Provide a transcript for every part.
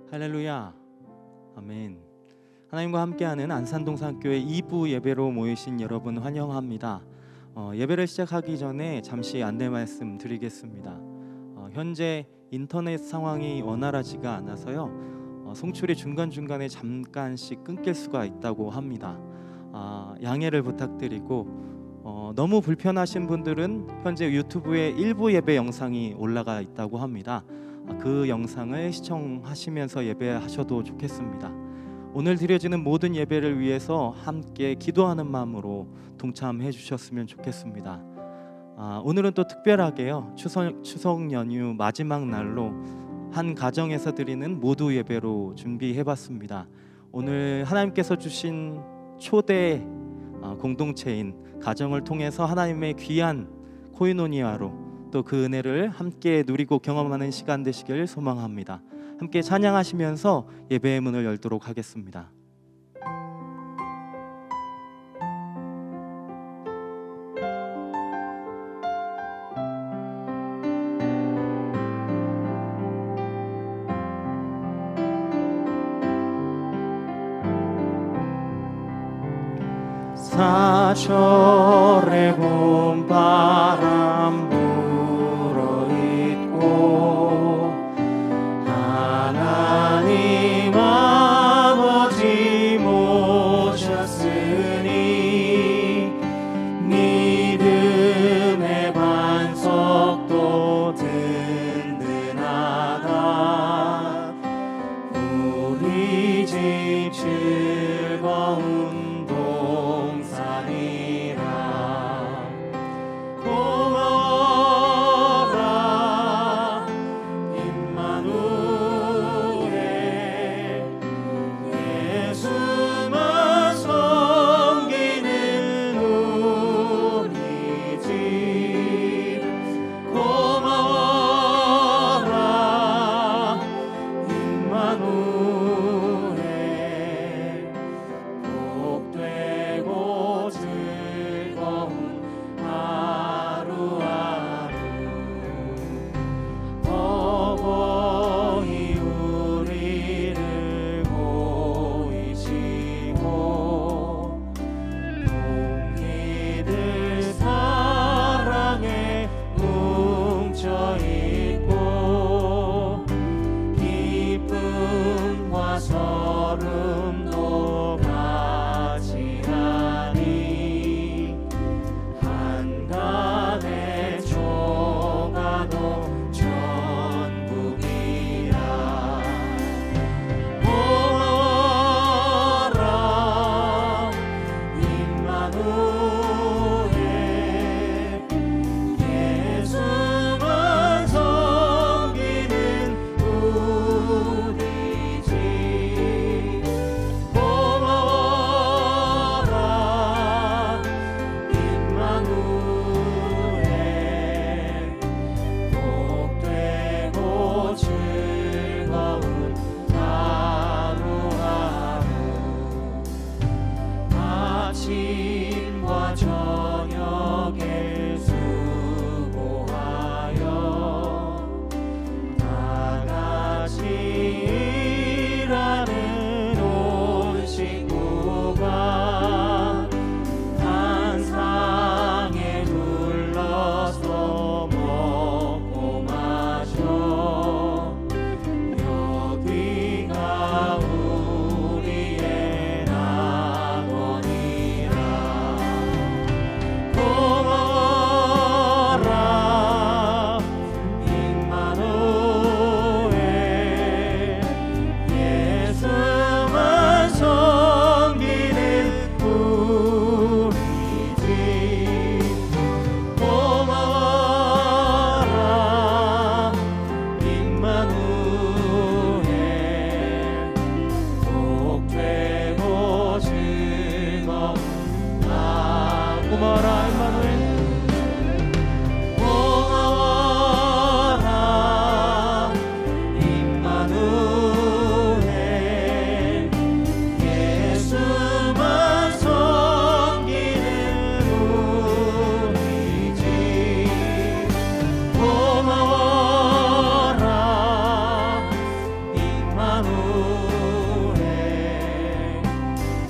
할렐루야, 아멘. 하나님과 함께하는 안산동산교회 2부 예배로 모이신 여러분 환영합니다. 예배를 시작하기 전에 잠시 안내 말씀 드리겠습니다. 현재 인터넷 상황이 원활하지가 않아서요, 송출이 중간중간에 잠깐씩 끊길 수가 있다고 합니다. 양해를 부탁드리고, 너무 불편하신 분들은 현재 유튜브에 일부 예배 영상이 올라가 있다고 합니다. 그 영상을 시청하시면서 예배하셔도 좋겠습니다. 오늘 드려지는 모든 예배를 위해서 함께 기도하는 마음으로 동참해 주셨으면 좋겠습니다. 오늘은 또 특별하게요, 추석 연휴 마지막 날로 한 가정에서 드리는 모두 예배로 준비해 봤습니다. 오늘 하나님께서 주신 초대 공동체인 가정을 통해서 하나님의 귀한 코이노니아로 또 그 은혜를 함께 누리고 경험하는 시간 되시길 소망합니다. 함께 찬양하시면서 예배의 문을 열도록 하겠습니다. 사절의 봄바람 불어있고 하나님 아버지 모셨으니 믿음의 반석도 든든하다. 우리 집 즐거운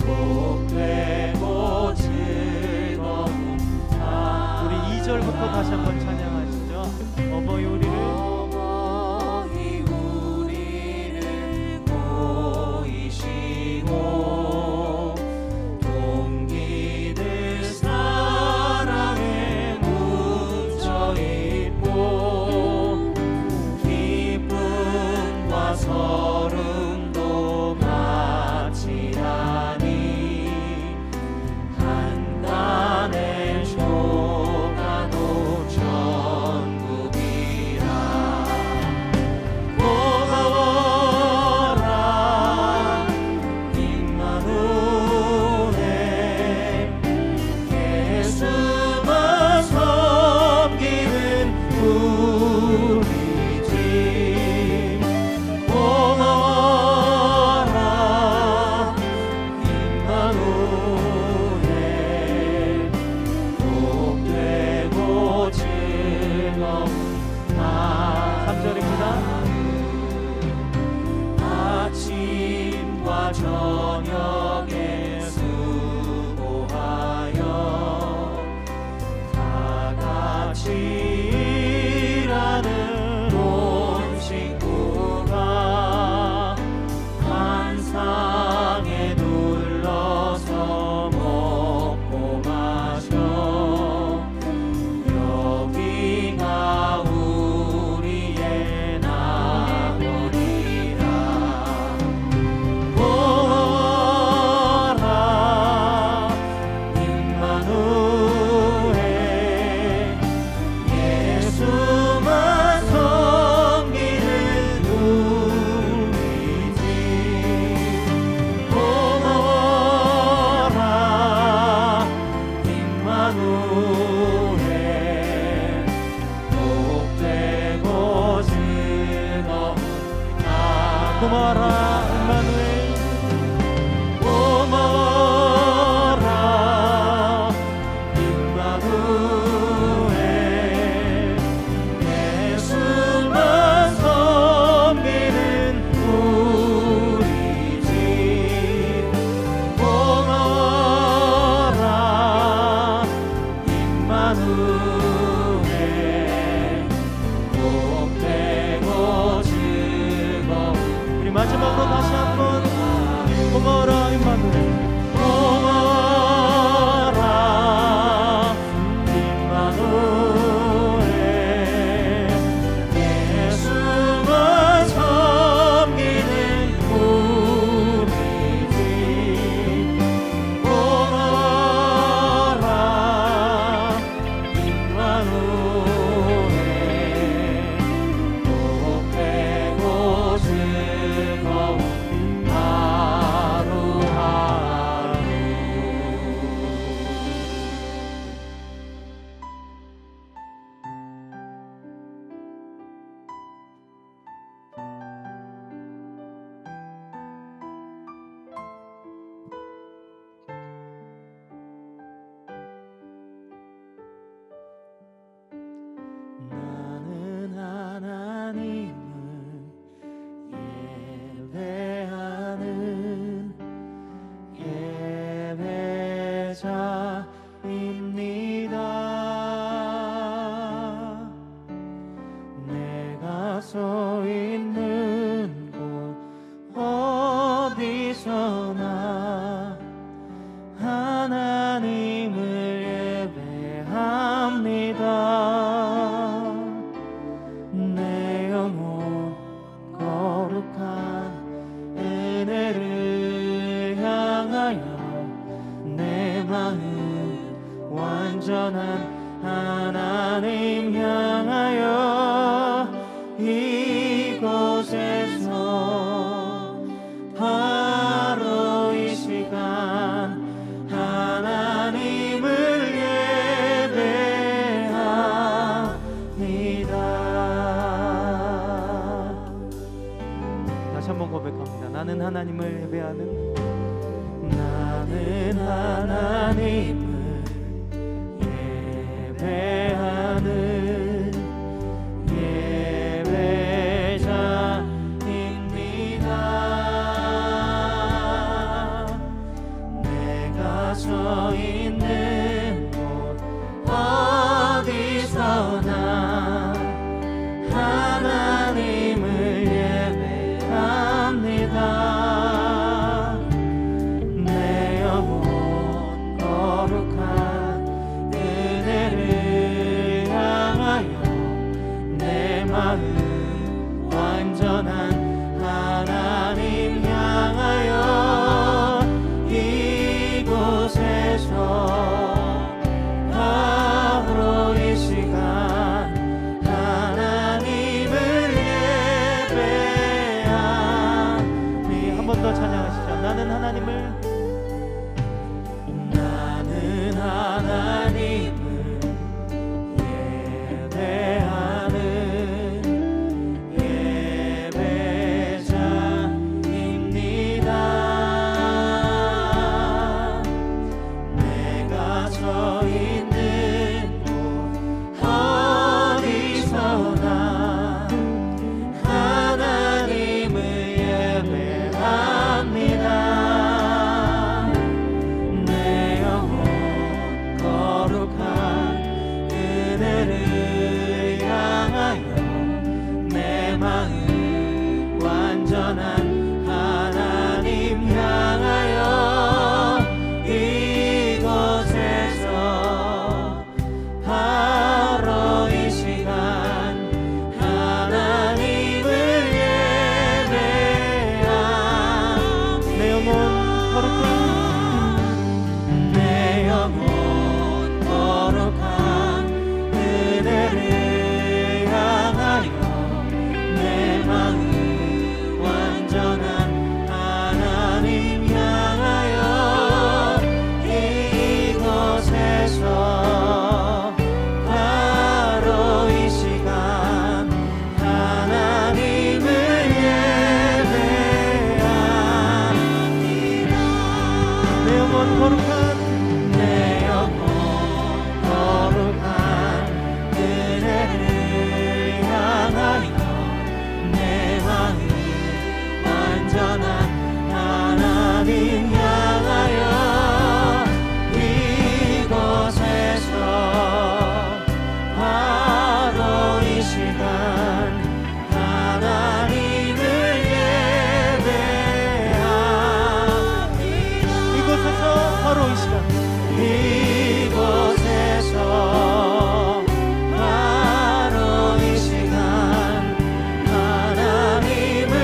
복되고 즐거운 우리 2절부터 다시 한번 찬양하시죠. 어버이 우리를 보이시고 동기들 사랑에 묻혀있고 기쁨과 서름도 같이 하니 한간의 조가도 천국이라 고마워라 임마누엘 예수만 섬기는 우리 집 고마워라 임마누엘 복되고 즐거운 날 3절입니다. 아침과 저녁에 수고하여 다 같이 일하는 온 식구가 한상에 둘러서 먹고 마셔 여기가 우리의 나머리라 고마워라 임마누엘 예수만 섬기는 우리 집 고마워라 임마누엘 복되고 즐거운 날 고마워라 임마누엘 고마워라 임마누엘 예수만 섬기는 우리 집 고마워라 임마누엘 복되고 즐거운 우리 마지막으로 다시 한번 고마워라 임마누엘 고마워라 임마누엘 예수만 섬기는 우리 집 고마워라 임마누엘 복되고 즐거운 하루하루 나는 하나님을 예배하는 예배자입니다. 내가 서 있는 곳 어디서나 하나님을 예배합니다. 내 영혼 거룩한 은혜를 향하여 내 마음 완전한 하나님 향하여 이곳에서 바로 이 시간 하나님을 예배합니다. 다시 한번 고백합니다. 나는 하나님을 예배하는 나는 하나님을 예배하는 예배자입니다. 서 있는 곳 어디서나 하나님을 예배합니다. 내 영혼 거룩한 은혜를 향하여 내 마음 완전한 하나님 향하여 이곳에서 바로 이 시간 하나님을 예배하니. 한 번 더 찬양하시죠. 나는 하나님을 예배하는 예배자입니다. 내가 서 있는 곳 어디서나 하나님을 예배합니다. 내 영혼 거룩한 은혜를 향하여 내 마음 완전한 하나님 향하여 이곳에서 바로 이 시간 하나님을 예배하니. 내 영혼 거룩한 내 영혼 거룩한 은혜를 향하여 내 마음 완전한 하나님 향하여 이곳에서 바로 이 시간 하나님을 예배합니다. 내 영혼 거룩한 내 영혼 거룩한 은혜를 향하여 내 마음 완전한 하나님 향하여 이곳에서 바로 이 시간 하나님을 예배합니다. 이곳에서 바로 이 시간 이곳에서 바로 이 시간 하나님을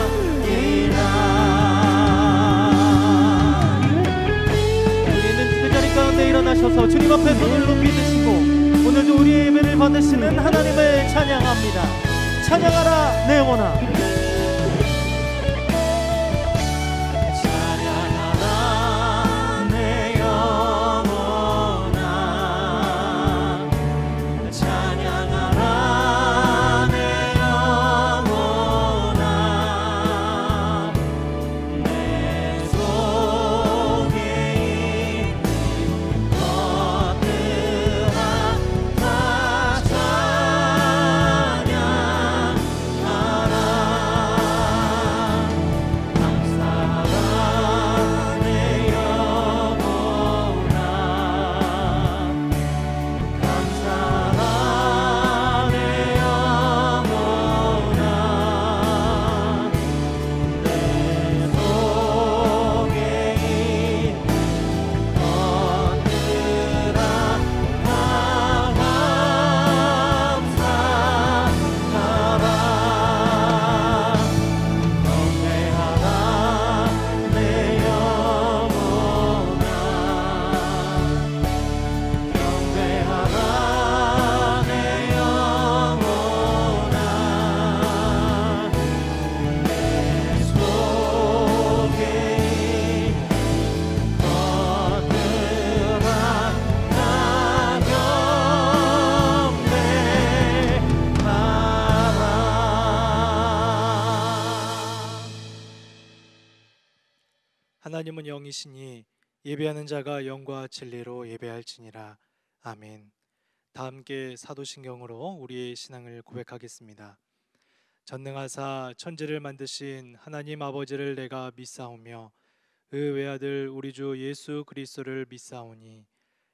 예배합니다. 우리는 그 자리 가운데 일어나셔서 주님 앞에 손을 높이 드시고 오늘도 우리의 예배를 받으시는 하나님을 찬양합니다. 찬양하라 내 영혼아. 찬양하라 내 영혼아. 찬양하라 내 영혼아. 내 속에 있는 것들아 다 하나님은 영이시니 예배하는 자가 영과 진리로 예배할지니라. 아멘. 다 함께 사도신경으로 우리의 신앙을 고백하겠습니다. 전능하사 천지를 만드신 하나님 아버지를 내가 믿사오며 그 외아들 우리 주 예수 그리스도를 믿사오니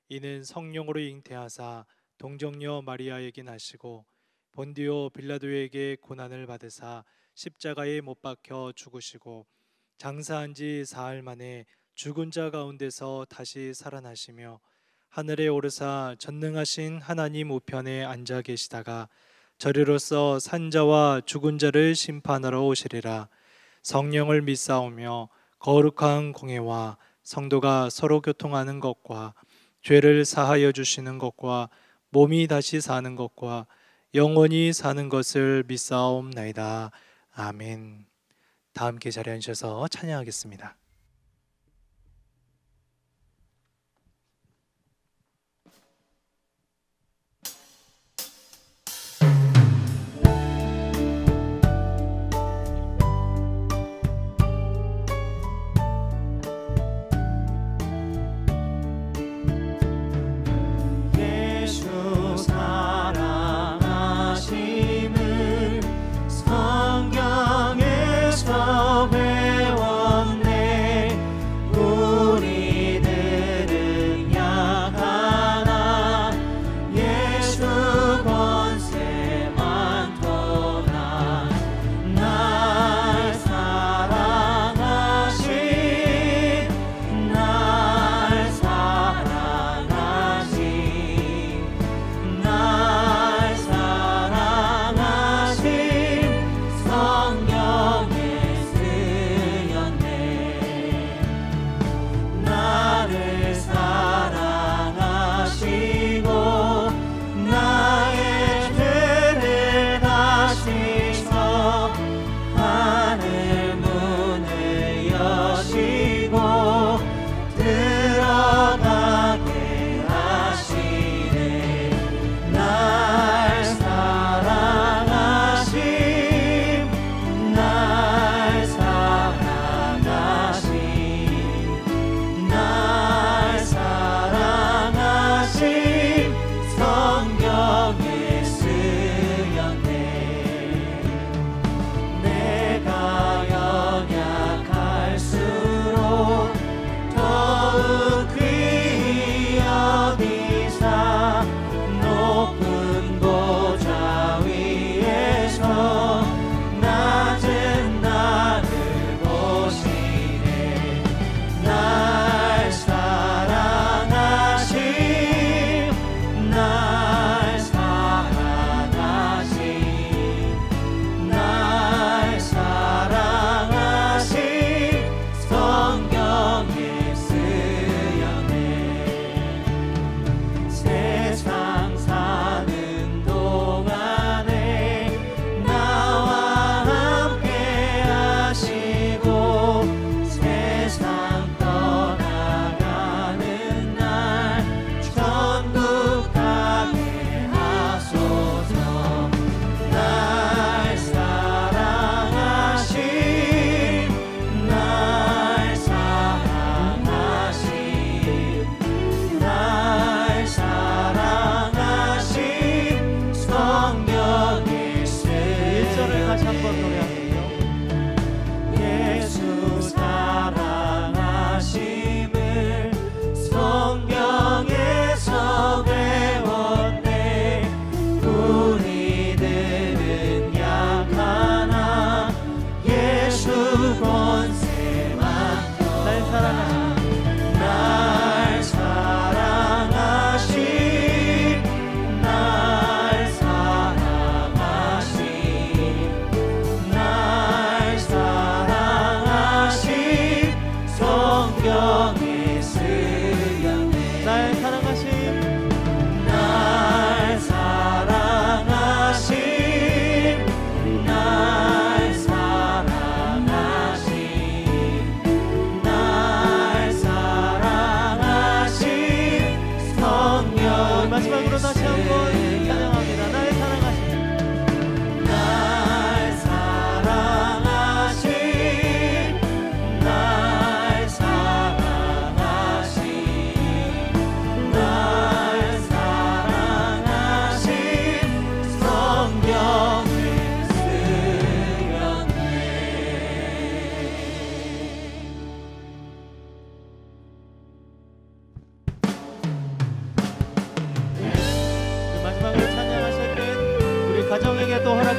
이는 성령으로 잉태하사 동정녀 마리아에게 나시고 본디오 빌라도에게 고난을 받으사 십자가에 못 박혀 죽으시고 장사한 지 사흘 만에 죽은 자 가운데서 다시 살아나시며 하늘에 오르사 전능하신 하나님 우편에 앉아 계시다가 저리로서 산자와 죽은 자를 심판하러 오시리라. 성령을 믿사오며 거룩한 공회와 성도가 서로 교통하는 것과 죄를 사하여 주시는 것과 몸이 다시 사는 것과 영원히 사는 것을 믿사옵나이다. 아멘. 다 함께 자리에 앉으셔서 찬양하겠습니다. 성경에서 배웠네.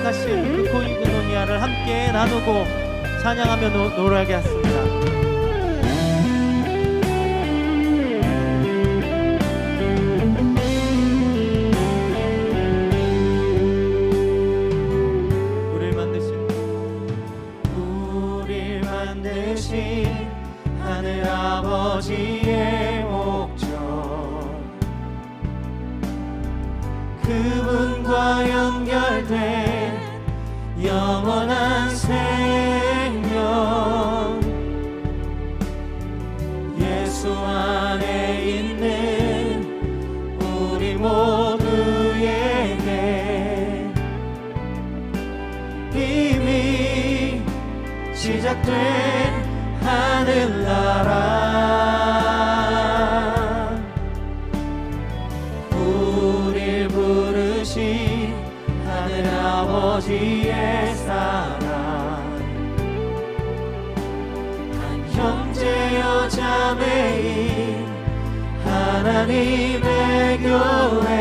허락하신 그 코이노니아를 함께 나누고 찬양하며 노래하겠습니다. 하늘 아버지의 목적 그분과 연결된 영원한 생명 예수 안에 있는 우리 모두에게 이미 시작된 하늘나라 우릴 부르신 하늘 아버지의 사랑 한 형제여 자매인 하나님의 교회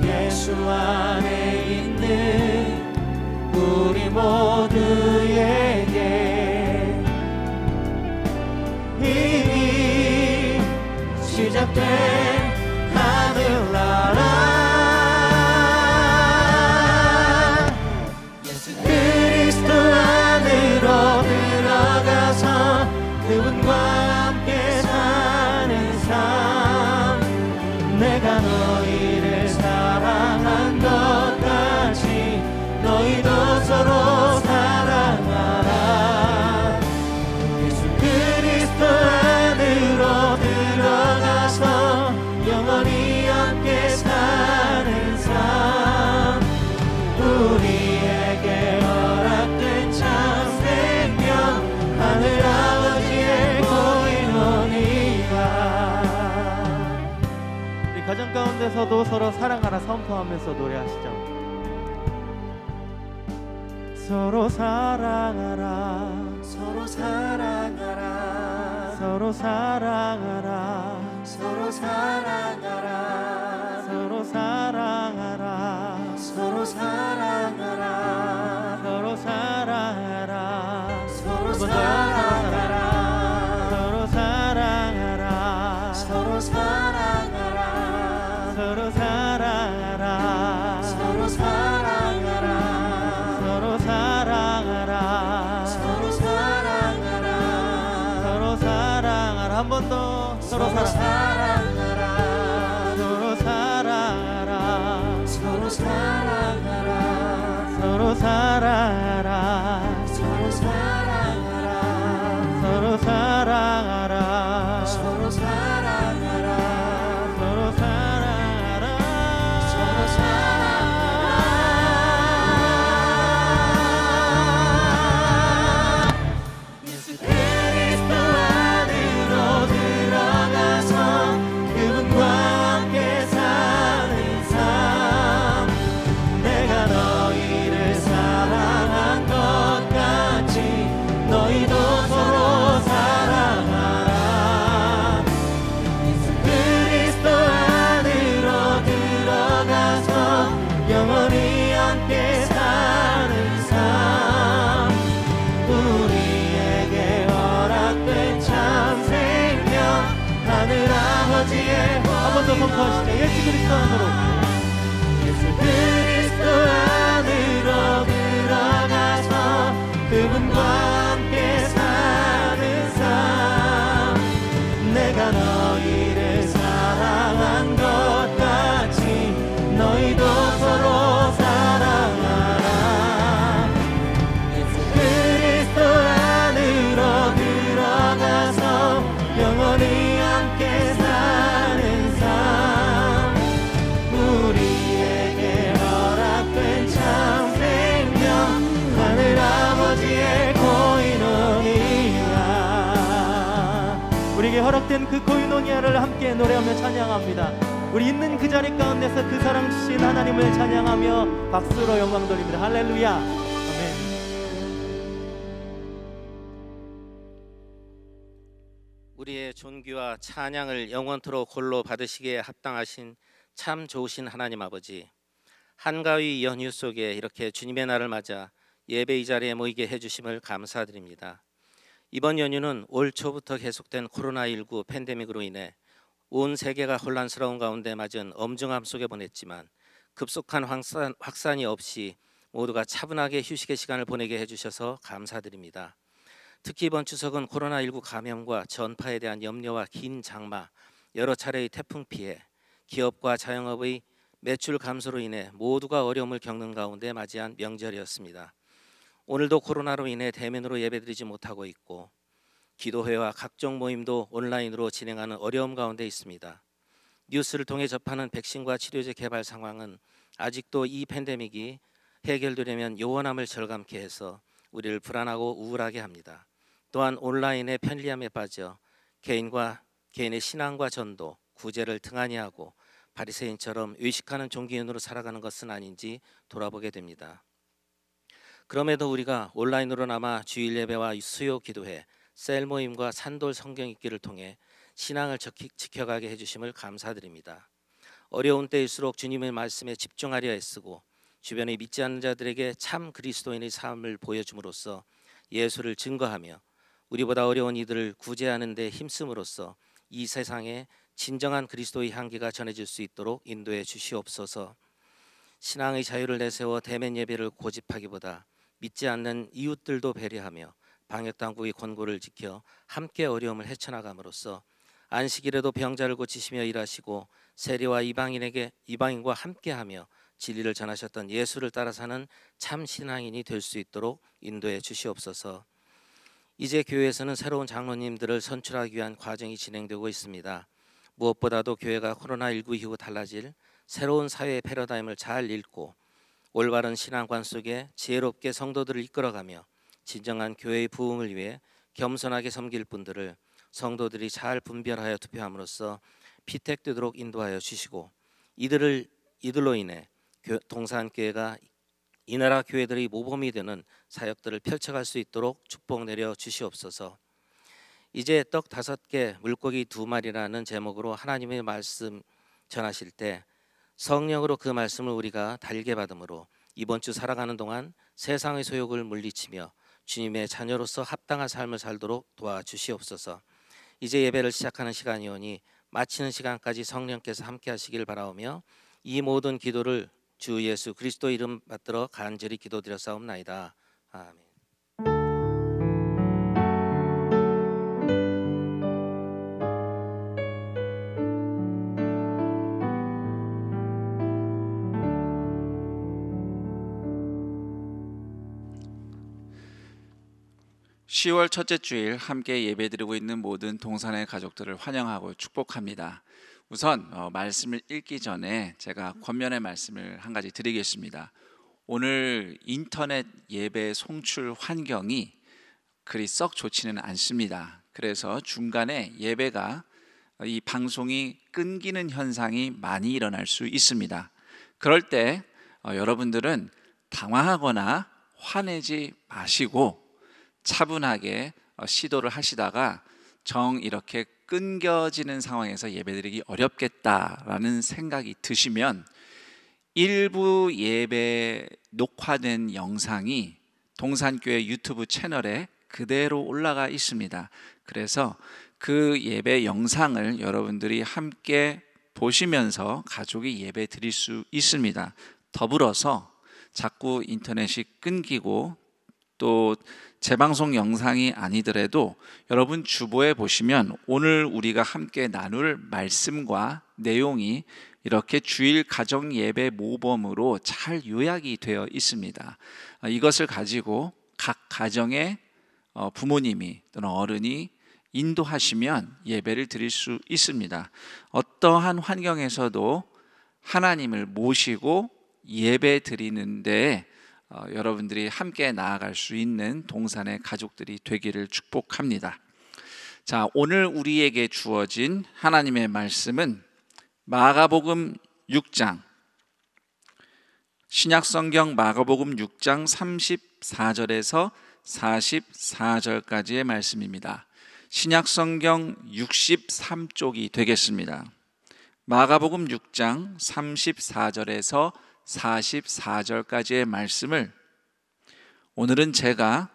예수 안에 있는 우리 모두에게 이미 시작된 하늘나라 예수 그리스도 안으로 들어가서 그분과 함께 사는 삶 내가 너희를 사랑한 것 같이 너희도 서로 사랑하라 예수 그리스도 안으로 들어가서 영원히 함께 사는 삶 우리에게 허락된 참 생명 하늘 아버지의 고인원이야. 우리 가정 가운데서도 서로 사랑하라 선포하면서 노래하시죠. 서로 사랑하라 서로 사랑하라 서로 사랑하라 서로 사랑하라 서로 사랑하라 서로 사랑하라 서로 사랑하라 서로 사랑하라 서로 사랑하라 서로 사랑하라 서로 사랑하라 서로 사랑하라 서로 사랑하라 서로 사랑하라 서로 사랑하라 한 번 더 서로 사랑하라 서로 사랑하라 서로 사랑하라 서로 사랑하라 서로 사랑하라 서로 사랑하라 서로 사랑하라 서로 사랑하라 서로 사랑하라 예수 그리스도 안으로 들어가서 그분과 함께 사는 삶 내가 너희를 사랑한 것 같이 너희도 서로 사랑하라 예수 그리스도 안으로 들어가서 영원히 함께 사는 삶 우리에게 허락된 참 생명 하늘 아버지의 한 번 더 선포하시죠. 예수 그리스도 안으로 예수 그리스도 안으로 들어가서 그분과 함께 사는 삶 내가 너희를 사랑한 것 같이 너희도 서로 사랑하라 예수 그리스도 안으로 들어가서 영원히 함께 사는 삶 우리에게 허락된 참 생명 하늘 아버지의 고인원이야 우리에게 허락된 그 코이노니아를 함께 노래하며 찬양합니다. 우리 있는 그 자리 가운데서 그 사랑 주신 하나님을 찬양하며 박수로 영광 돌립니다. 할렐루야. 아멘. 우리의 존귀와 찬양을 영원토록 홀로 받으시기에 합당하신 참 좋으신 하나님 아버지, 한가위 연휴 속에 이렇게 주님의 날을 맞아 예배 이 자리에 모이게 해주심을 감사드립니다. 이번 연휴는 올 초부터 계속된 코로나19 팬데믹으로 인해 온 세계가 혼란스러운 가운데 맞은 엄중함 속에 보냈지만 급속한 확산이 없이 모두가 차분하게 휴식의 시간을 보내게 해주셔서 감사드립니다. 특히 이번 추석은 코로나19 감염과 전파에 대한 염려와 긴 장마, 여러 차례의 태풍 피해, 기업과 자영업의 매출 감소로 인해 모두가 어려움을 겪는 가운데 맞이한 명절이었습니다. 오늘도 코로나로 인해 대면으로 예배드리지 못하고 있고 기도회와 각종 모임도 온라인으로 진행하는 어려움 가운데 있습니다. 뉴스를 통해 접하는 백신과 치료제 개발 상황은 아직도 이 팬데믹이 해결되려면 요원함을 절감케 해서 우리를 불안하고 우울하게 합니다. 또한 온라인의 편리함에 빠져 개인의 신앙과 전도, 구제를 등한히 하고 바리새인처럼 의식하는 종교인으로 살아가는 것은 아닌지 돌아보게 됩니다. 그럼에도 우리가 온라인으로나마 주일 예배와 수요 기도회, 셀 모임과 산돌 성경 읽기를 통해 신앙을 지켜가게 해주심을 감사드립니다. 어려운 때일수록 주님의 말씀에 집중하려 애쓰고 주변에 믿지 않는 자들에게 참 그리스도인의 삶을 보여줌으로써 예수를 증거하며 우리보다 어려운 이들을 구제하는 데 힘씀으로써 이 세상에 진정한 그리스도의 향기가 전해질 수 있도록 인도해 주시옵소서. 신앙의 자유를 내세워 대면 예배를 고집하기보다 믿지 않는 이웃들도 배려하며 방역당국의 권고를 지켜 함께 어려움을 헤쳐나감으로써 안식일에도 병자를 고치시며 일하시고 세리와 이방인과 함께하며 진리를 전하셨던 예수를 따라 사는 참 신앙인이 될 수 있도록 인도해 주시옵소서. 이제 교회에서는 새로운 장로님들을 선출하기 위한 과정이 진행되고 있습니다. 무엇보다도 교회가 코로나19 이후 달라질 새로운 사회의 패러다임을 잘 읽고 올바른 신앙관 속에 지혜롭게 성도들을 이끌어가며 진정한 교회의 부흥을 위해 겸손하게 섬길 분들을 성도들이 잘 분별하여 투표함으로써 피택되도록 인도하여 주시고 이들로 인해 동산교회가 이 나라 교회들의 모범이 되는 사역들을 펼쳐갈 수 있도록 축복 내려 주시옵소서. 이제 떡 5개 물고기 2마리라는 제목으로 하나님의 말씀 전하실 때 성령으로 그 말씀을 우리가 달게 받음으로 이번 주 살아가는 동안 세상의 소욕을 물리치며 주님의 자녀로서 합당한 삶을 살도록 도와주시옵소서. 이제 예배를 시작하는 시간이오니 마치는 시간까지 성령께서 함께 하시길 바라오며 이 모든 기도를 주 예수 그리스도 이름 받들어 간절히 기도드렸사옵나이다. 아멘. 10월 첫째 주일 함께 예배드리고 있는 모든 동산의 가족들을 환영하고 축복합니다. 우선 말씀을 읽기 전에 제가 권면의 말씀을 한 가지 드리겠습니다. 오늘 인터넷 예배 송출 환경이 그리 썩 좋지는 않습니다. 그래서 중간에 예배가 이 방송이 끊기는 현상이 많이 일어날 수 있습니다. 그럴 때 여러분들은 당황하거나 화내지 마시고 차분하게 시도를 하시다가 정 이렇게 끊겨지는 상황에서 예배드리기 어렵겠다라는 생각이 드시면 일부 예배 녹화된 영상이 동산교회 유튜브 채널에 그대로 올라가 있습니다. 그래서 그 예배 영상을 여러분들이 함께 보시면서 가족이 예배 드릴 수 있습니다. 더불어서 자꾸 인터넷이 끊기고 또 재방송 영상이 아니더라도 여러분 주보에 보시면 오늘 우리가 함께 나눌 말씀과 내용이 이렇게 주일 가정 예배 모범으로 잘 요약이 되어 있습니다. 이것을 가지고 각 가정의 부모님이 또는 어른이 인도하시면 예배를 드릴 수 있습니다. 어떠한 환경에서도 하나님을 모시고 예배 드리는데 여러분들이 함께 나아갈 수 있는 동산의 가족들이 되기를 축복합니다. 자, 오늘 우리에게 주어진 하나님의 말씀은 마가복음 6장, 신약성경 마가복음 6장 34절에서 44절까지의 말씀입니다. 신약성경 63쪽이 되겠습니다. 마가복음 6장 34절에서 44절까지의 말씀을 오늘은 제가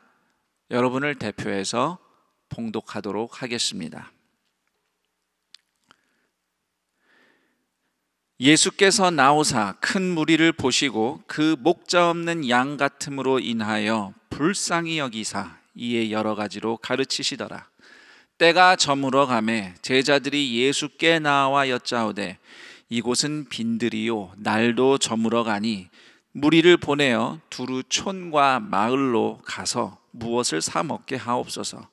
여러분을 대표해서 봉독하도록 하겠습니다. 예수께서 나오사 큰 무리를 보시고 그 목자 없는 양 같음으로 인하여 불쌍히 여기사 이에 여러 가지로 가르치시더라. 때가 저물어 가매 제자들이 예수께 나와 여짜오되 이곳은 빈들이요 날도 저물어 가니 무리를 보내어 두루 촌과 마을로 가서 무엇을 사 먹게 하옵소서.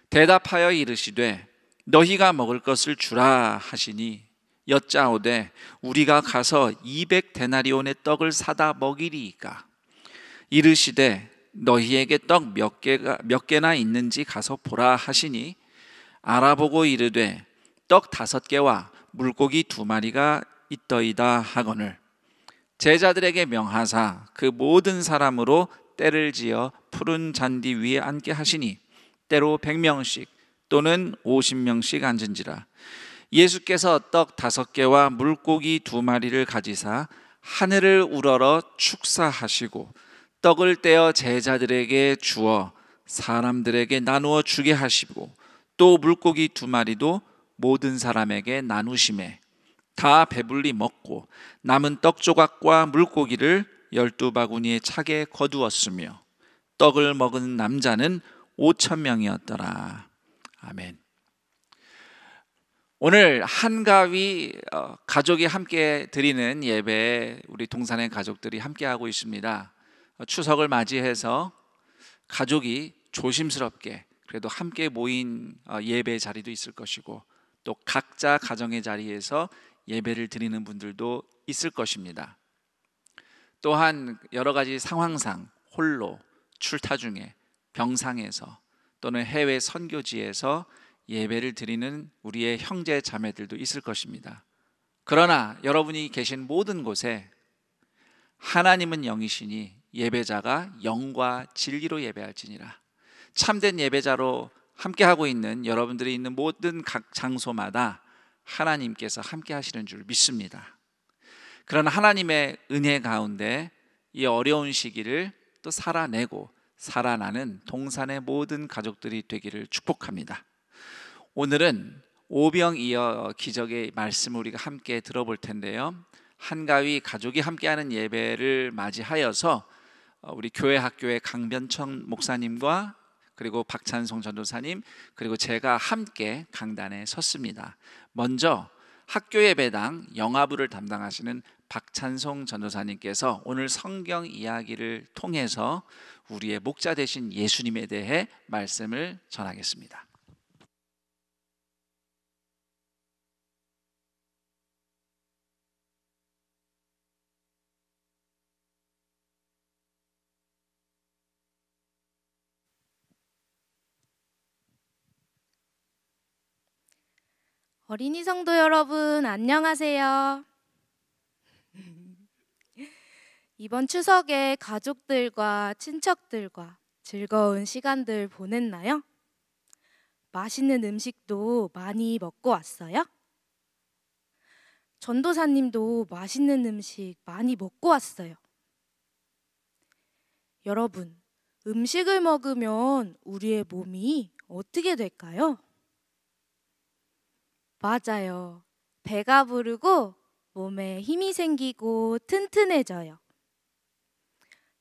대답하여 이르시되 너희가 먹을 것을 주라 하시니 여짜오되 우리가 가서 200데나리온의 떡을 사다 먹이리이까. 이르시되 너희에게 떡 몇 개나 있는지 가서 보라 하시니 알아보고 이르되 떡 5개와 물고기 2마리가 있더이다 하거늘 제자들에게 명하사 그 모든 사람으로 때를 지어 푸른 잔디 위에 앉게 하시니 때로 100명씩 또는 50명씩 앉은지라. 예수께서 떡 5개와 물고기 2마리를 가지사 하늘을 우러러 축사하시고 떡을 떼어 제자들에게 주어 사람들에게 나누어 주게 하시고 또 물고기 2마리도 모든 사람에게 나누시매 다 배불리 먹고 남은 떡 조각과 물고기를 12바구니에 차게 거두었으며 떡을 먹은 남자는 5,000명이었더라. 아멘. 오늘 한가위 가족이 함께 드리는 예배에 우리 동산의 가족들이 함께하고 있습니다. 추석을 맞이해서 가족이 조심스럽게 그래도 함께 모인 예배 자리도 있을 것이고 또 각자 가정의 자리에서 예배를 드리는 분들도 있을 것입니다. 또한 여러 가지 상황상 홀로 출타 중에 병상에서 또는 해외 선교지에서 예배를 드리는 우리의 형제 자매들도 있을 것입니다. 그러나 여러분이 계신 모든 곳에 하나님은 영이시니 예배자가 영과 진리로 예배할지니라. 참된 예배자로 함께하고 있는 여러분들이 있는 모든 각 장소마다 하나님께서 함께 하시는 줄 믿습니다. 그러나 하나님의 은혜 가운데 이 어려운 시기를 또 살아내고 살아나는 동산의 모든 가족들이 되기를 축복합니다. 오늘은 오병이어 기적의 말씀을 우리가 함께 들어볼 텐데요. 한가위 가족이 함께하는 예배를 맞이하여서 우리 교회 학교의 강변천 목사님과 그리고 박찬송 전도사님 그리고 제가 함께 강단에 섰습니다. 먼저 학교 예배당 영화부를 담당하시는 박찬송 전도사님께서 오늘 성경 이야기를 통해서 우리의 목자 되신 예수님에 대해 말씀을 전하겠습니다. 어린이 성도 여러분, 안녕하세요. 이번 추석에 가족들과 친척들과 즐거운 시간들 보냈나요? 맛있는 음식도 많이 먹고 왔어요? 전도사님도 맛있는 음식 많이 먹고 왔어요. 여러분, 음식을 먹으면 우리의 몸이 어떻게 될까요? 맞아요. 배가 부르고 몸에 힘이 생기고 튼튼해져요.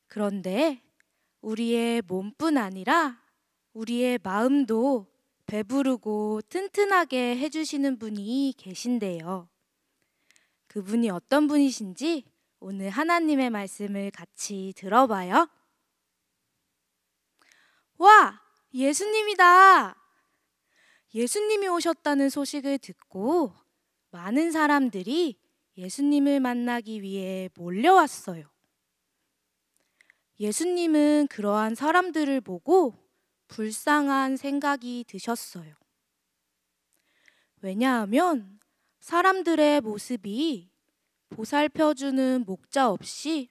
그런데 우리의 몸뿐 아니라 우리의 마음도 배부르고 튼튼하게 해주시는 분이 계신데요. 그분이 어떤 분이신지 오늘 하나님의 말씀을 같이 들어봐요. 와! 예수님이다! 예수님이 오셨다는 소식을 듣고 많은 사람들이 예수님을 만나기 위해 몰려왔어요. 예수님은 그러한 사람들을 보고 불쌍한 생각이 드셨어요. 왜냐하면 사람들의 모습이 보살펴주는 목자 없이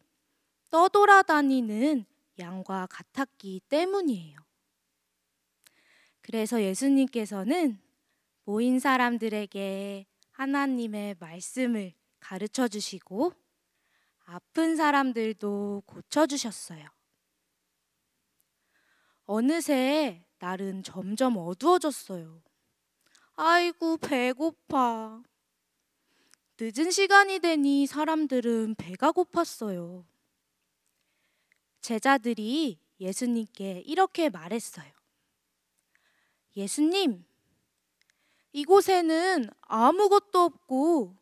떠돌아다니는 양과 같았기 때문이에요. 그래서 예수님께서는 모인 사람들에게 하나님의 말씀을 가르쳐 주시고 아픈 사람들도 고쳐주셨어요. 어느새 날은 점점 어두워졌어요. 아이고, 배고파. 늦은 시간이 되니 사람들은 배가 고팠어요. 제자들이 예수님께 이렇게 말했어요. 예수님, 이곳에는 아무것도 없고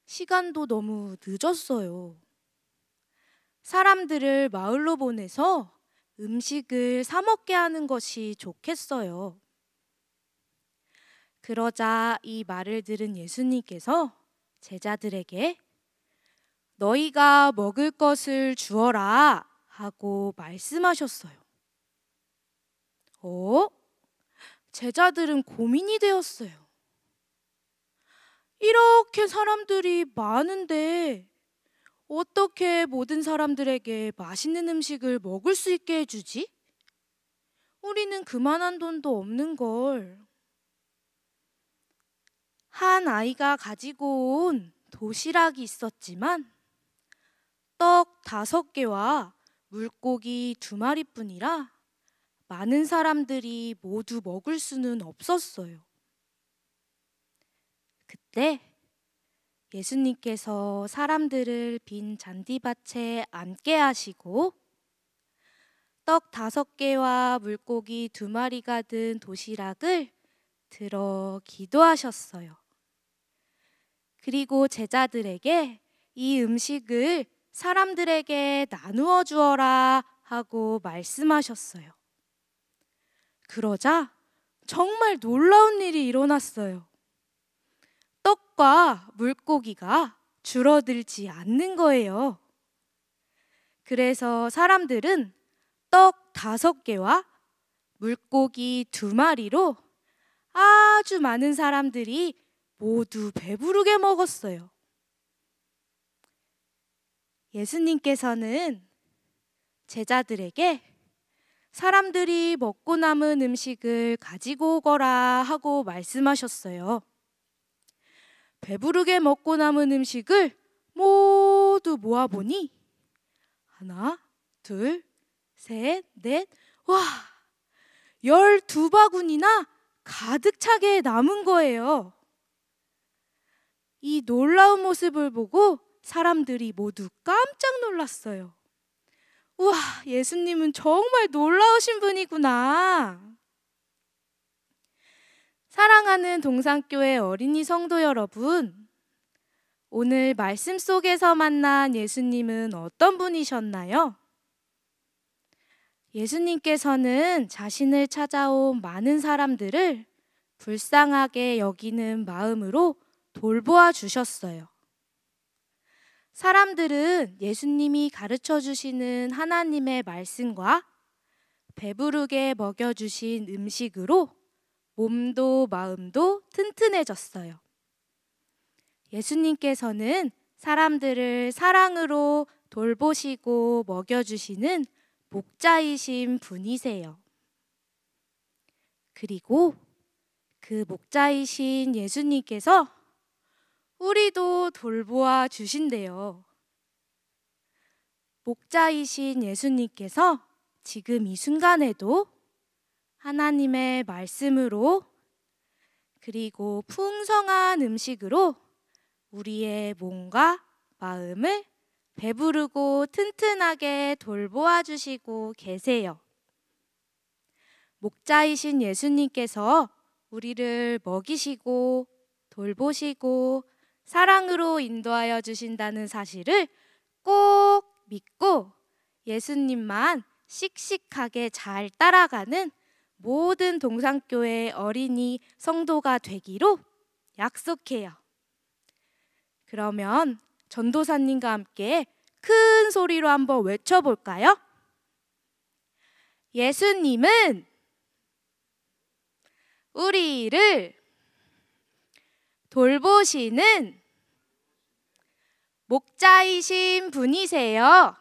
시간도 너무 늦었어요. 사람들을 마을로 보내서 음식을 사 먹게 하는 것이 좋겠어요. 그러자 이 말을 들은 예수님께서 제자들에게 너희가 먹을 것을 주어라 하고 말씀하셨어요. 제자들은 고민이 되었어요. 이렇게 사람들이 많은데 어떻게 모든 사람들에게 맛있는 음식을 먹을 수 있게 해주지? 우리는 그만한 돈도 없는 걸. 한 아이가 가지고 온 도시락이 있었지만 떡 5개와 물고기 2마리뿐이라 많은 사람들이 모두 먹을 수는 없었어요. 그때 예수님께서 사람들을 빈 잔디밭에 앉게 하시고 떡 5개와 물고기 2마리가 든 도시락을 들어 기도하셨어요. 그리고 제자들에게 이 음식을 사람들에게 나누어 주어라 하고 말씀하셨어요. 그러자 정말 놀라운 일이 일어났어요. 떡과 물고기가 줄어들지 않는 거예요. 그래서 사람들은 떡 5개와 물고기 2마리로 아주 많은 사람들이 모두 배부르게 먹었어요. 예수님께서는 제자들에게 사람들이 먹고 남은 음식을 가지고 오거라 하고 말씀하셨어요. 배부르게 먹고 남은 음식을 모두 모아보니 하나, 둘, 셋, 넷, 와! 12바구니나 가득 차게 남은 거예요. 이 놀라운 모습을 보고 사람들이 모두 깜짝 놀랐어요. 우와, 예수님은 정말 놀라우신 분이구나. 사랑하는 동산교회 어린이 성도 여러분, 오늘 말씀 속에서 만난 예수님은 어떤 분이셨나요? 예수님께서는 자신을 찾아온 많은 사람들을 불쌍하게 여기는 마음으로 돌보아 주셨어요. 사람들은 예수님이 가르쳐 주시는 하나님의 말씀과 배부르게 먹여주신 음식으로 몸도 마음도 튼튼해졌어요. 예수님께서는 사람들을 사랑으로 돌보시고 먹여주시는 목자이신 분이세요. 그리고 그 목자이신 예수님께서 우리도 돌보아 주신대요. 목자이신 예수님께서 지금 이 순간에도 하나님의 말씀으로 그리고 풍성한 음식으로 우리의 몸과 마음을 배부르고 튼튼하게 돌보아 주시고 계세요. 목자이신 예수님께서 우리를 먹이시고 돌보시고 사랑으로 인도하여 주신다는 사실을 꼭 믿고 예수님만 씩씩하게 잘 따라가는 모든 동산교회 어린이 성도가 되기로 약속해요. 그러면 전도사님과 함께 큰 소리로 한번 외쳐볼까요? 예수님은 우리를 돌보시는 목자이신 분이세요.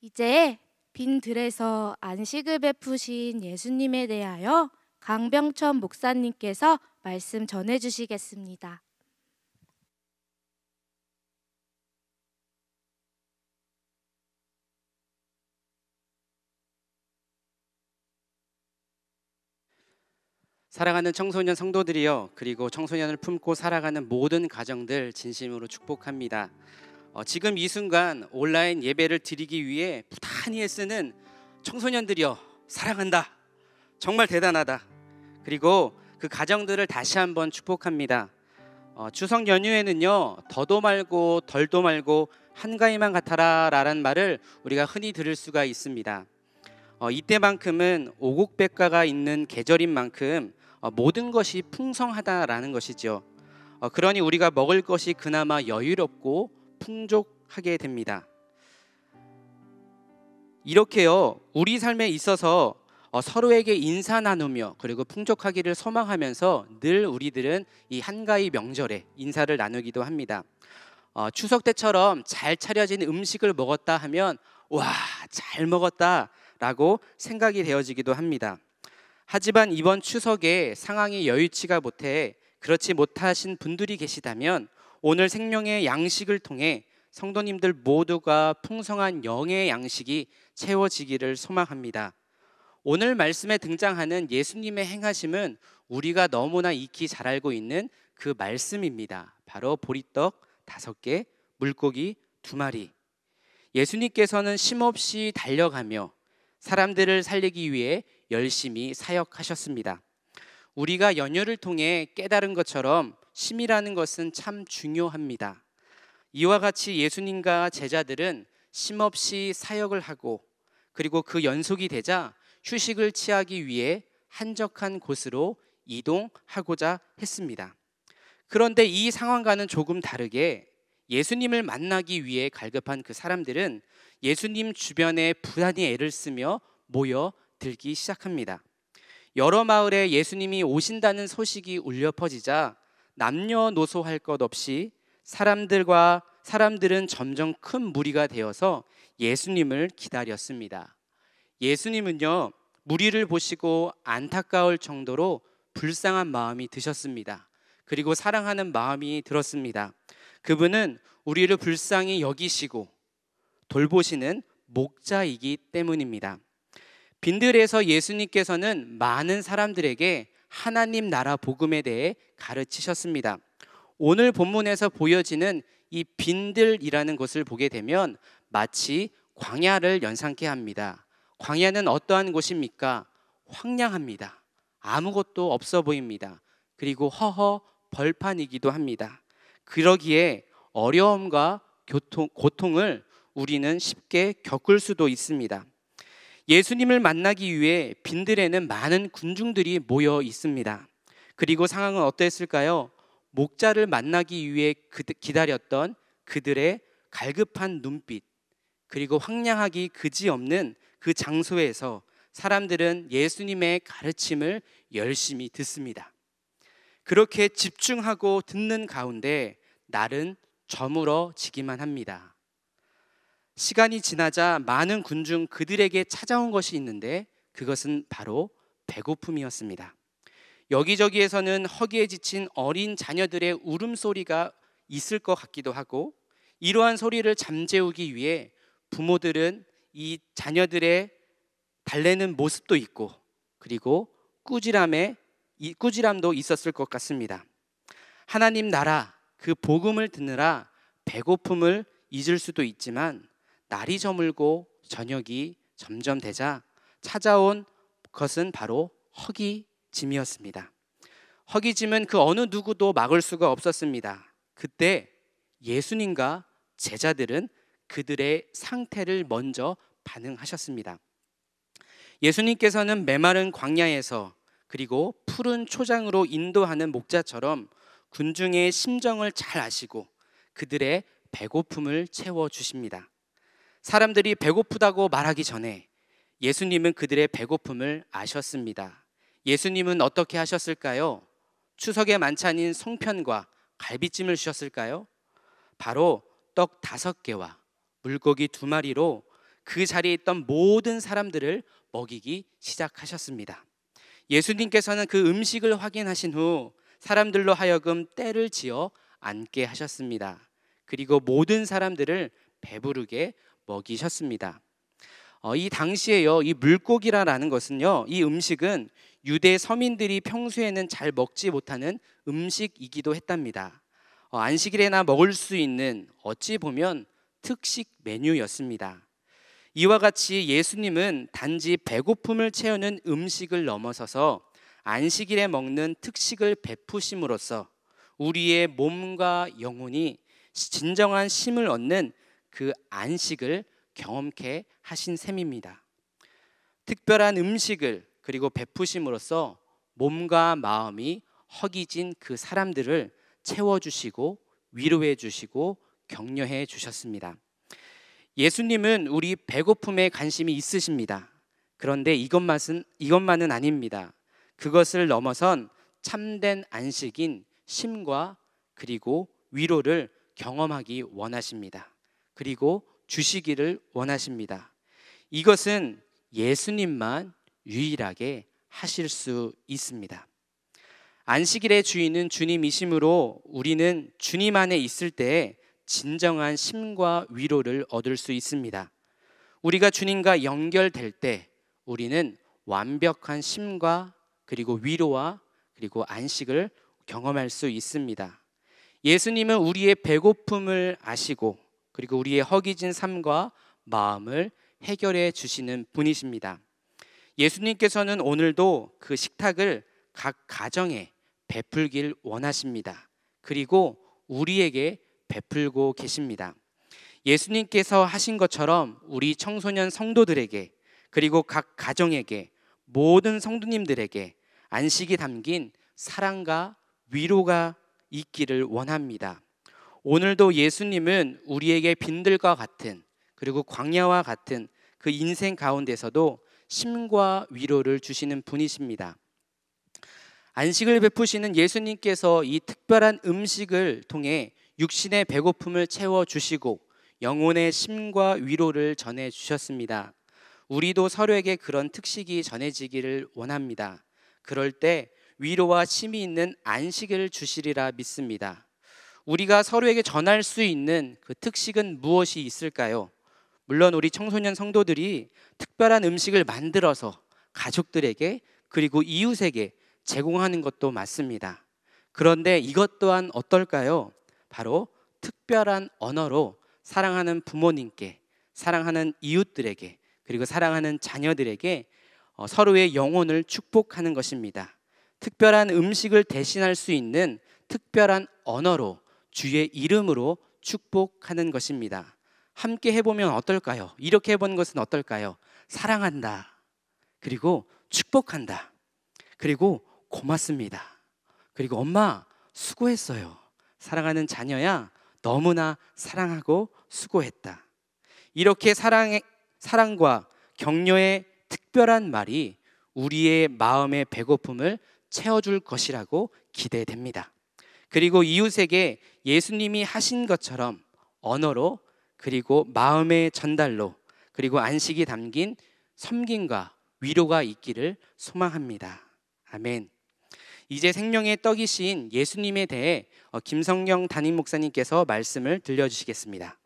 이제 빈 들에서 안식을 베푸신 예수님에 대하여 강병천 목사님께서 말씀 전해주시겠습니다. 사랑하는 청소년 성도들이여, 그리고 청소년을 품고 살아가는 모든 가정들 진심으로 축복합니다. 지금 이 순간 온라인 예배를 드리기 위해 부단히 애쓰는 청소년들이여, 사랑한다. 정말 대단하다. 그리고 그 가정들을 다시 한번 축복합니다. 추석 연휴에는요, 더도 말고 덜도 말고 한가위만 같아라 라는 말을 우리가 흔히 들을 수가 있습니다. 이때만큼은 오곡백과가 있는 계절인 만큼 모든 것이 풍성하다라는 것이죠. 그러니 우리가 먹을 것이 그나마 여유롭고 풍족하게 됩니다. 이렇게요, 우리 삶에 있어서 서로에게 인사 나누며 그리고 풍족하기를 소망하면서 늘 우리들은 이 한가위 명절에 인사를 나누기도 합니다. 추석 때처럼 잘 차려진 음식을 먹었다 하면 와, 잘 먹었다 라고 생각이 되어지기도 합니다. 하지만 이번 추석에 상황이 여유치가 못해 그렇지 못하신 분들이 계시다면 오늘 생명의 양식을 통해 성도님들 모두가 풍성한 영의 양식이 채워지기를 소망합니다. 오늘 말씀에 등장하는 예수님의 행하심은 우리가 너무나 익히 잘 알고 있는 그 말씀입니다. 바로 보리떡 5개, 물고기 2마리. 예수님께서는 쉼없이 달려가며 사람들을 살리기 위해 열심히 사역하셨습니다. 우리가 연휴를 통해 깨달은 것처럼 쉼이라는 것은 참 중요합니다. 이와 같이 예수님과 제자들은 쉼없이 사역을 하고 그리고 그 연속이 되자 휴식을 취하기 위해 한적한 곳으로 이동하고자 했습니다. 그런데 이 상황과는 조금 다르게 예수님을 만나기 위해 갈급한 그 사람들은 예수님 주변에 부단히 애를 쓰며 모여들기 시작합니다. 여러 마을에 예수님이 오신다는 소식이 울려 퍼지자 남녀노소할 것 없이 사람들은 점점 큰 무리가 되어서 예수님을 기다렸습니다. 예수님은요, 무리를 보시고 안타까울 정도로 불쌍한 마음이 드셨습니다. 그리고 사랑하는 마음이 들었습니다. 그분은 우리를 불쌍히 여기시고 돌보시는 목자이기 때문입니다. 빈들에서 예수님께서는 많은 사람들에게 하나님 나라 복음에 대해 가르치셨습니다. 오늘 본문에서 보여지는 이 빈들이라는 것을 보게 되면 마치 광야를 연상케 합니다. 광야는 어떠한 곳입니까? 황량합니다. 아무것도 없어 보입니다. 그리고 허허 벌판이기도 합니다. 그러기에 어려움과 고통을 우리는 쉽게 겪을 수도 있습니다. 예수님을 만나기 위해 빈들에는 많은 군중들이 모여 있습니다. 그리고 상황은 어땠을까요? 목자를 만나기 위해 기다렸던 그들의 갈급한 눈빛, 그리고 황량하기 그지없는 그 장소에서 사람들은 예수님의 가르침을 열심히 듣습니다. 그렇게 집중하고 듣는 가운데 날은 저물어지기만 합니다. 시간이 지나자 많은 군중 그들에게 찾아온 것이 있는데 그것은 바로 배고픔이었습니다. 여기저기에서는 허기에 지친 어린 자녀들의 울음소리가 있을 것 같기도 하고, 이러한 소리를 잠재우기 위해 부모들은 이 자녀들의 달래는 모습도 있고 그리고 꾸지람도 있었을 것 같습니다. 하나님 나라 그 복음을 듣느라 배고픔을 잊을 수도 있지만 날이 저물고 저녁이 점점 되자 찾아온 것은 바로 허기짐이었습니다. 허기짐은 그 어느 누구도 막을 수가 없었습니다. 그때 예수님과 제자들은 그들의 상태를 먼저 반응하셨습니다. 예수님께서는 메마른 광야에서 그리고 푸른 초장으로 인도하는 목자처럼 군중의 심정을 잘 아시고 그들의 배고픔을 채워주십니다. 사람들이 배고프다고 말하기 전에 예수님은 그들의 배고픔을 아셨습니다. 예수님은 어떻게 하셨을까요? 추석의 만찬인 송편과 갈비찜을 주셨을까요? 바로 떡 5개와 물고기 2마리로 그 자리에 있던 모든 사람들을 먹이기 시작하셨습니다. 예수님께서는 그 음식을 확인하신 후 사람들로 하여금 떼를 지어 앉게 하셨습니다. 그리고 모든 사람들을 배부르게 먹이셨습니다. 이 당시에요, 이 물고기라는 것은요, 이 음식은 유대 서민들이 평소에는 잘 먹지 못하는 음식이기도 했답니다. 안식일에나 먹을 수 있는 어찌 보면 특식 메뉴였습니다. 이와 같이 예수님은 단지 배고픔을 채우는 음식을 넘어서서 안식일에 먹는 특식을 베푸심으로써 우리의 몸과 영혼이 진정한 쉼을 얻는 그 안식을 경험케 하신 셈입니다. 특별한 음식을 그리고 베푸심으로써 몸과 마음이 허기진 그 사람들을 채워주시고 위로해 주시고 격려해 주셨습니다. 예수님은 우리 배고픔에 관심이 있으십니다. 그런데 이것만은 아닙니다. 그것을 넘어선 참된 안식인 쉼과 그리고 위로를 경험하기 원하십니다. 그리고 주시기를 원하십니다. 이것은 예수님만 유일하게 하실 수 있습니다. 안식일의 주인은 주님이시므로 우리는 주님 안에 있을 때에 진정한 쉼과 위로를 얻을 수 있습니다. 우리가 주님과 연결될 때 우리는 완벽한 쉼과 그리고 위로와 그리고 안식을 경험할 수 있습니다. 예수님은 우리의 배고픔을 아시고 그리고 우리의 허기진 삶과 마음을 해결해 주시는 분이십니다. 예수님께서는 오늘도 그 식탁을 각 가정에 베풀길 원하십니다. 그리고 우리에게 베풀고 계십니다. 예수님께서 하신 것처럼 우리 청소년 성도들에게 그리고 각 가정에게 모든 성도님들에게 안식이 담긴 사랑과 위로가 있기를 원합니다. 오늘도 예수님은 우리에게 빈들과 같은 그리고 광야와 같은 그 인생 가운데서도 쉼과 위로를 주시는 분이십니다. 안식을 베푸시는 예수님께서 이 특별한 음식을 통해 육신의 배고픔을 채워주시고 영혼의 쉼과 위로를 전해주셨습니다. 우리도 서로에게 그런 특식이 전해지기를 원합니다. 그럴 때 위로와 쉼이 있는 안식을 주시리라 믿습니다. 우리가 서로에게 전할 수 있는 그 특식은 무엇이 있을까요? 물론 우리 청소년 성도들이 특별한 음식을 만들어서 가족들에게 그리고 이웃에게 제공하는 것도 맞습니다. 그런데 이것 또한 어떨까요? 바로 특별한 언어로 사랑하는 부모님께, 사랑하는 이웃들에게, 그리고 사랑하는 자녀들에게 서로의 영혼을 축복하는 것입니다. 특별한 음식을 대신할 수 있는 특별한 언어로 주의 이름으로 축복하는 것입니다. 함께 해보면 어떨까요? 이렇게 해보는 것은 어떨까요? 사랑한다. 그리고 축복한다. 그리고 고맙습니다. 그리고 엄마 수고했어요. 사랑하는 자녀야 너무나 사랑하고 수고했다. 이렇게 사랑과 격려의 특별한 말이 우리의 마음의 배고픔을 채워줄 것이라고 기대됩니다. 그리고 이웃에게 예수님이 하신 것처럼 언어로 그리고 마음의 전달로 그리고 안식이 담긴 섬김과 위로가 있기를 소망합니다. 아멘. 이제 생명의 떡이신 예수님에 대해 김성경 담임 목사님께서 말씀을 들려주시겠습니다.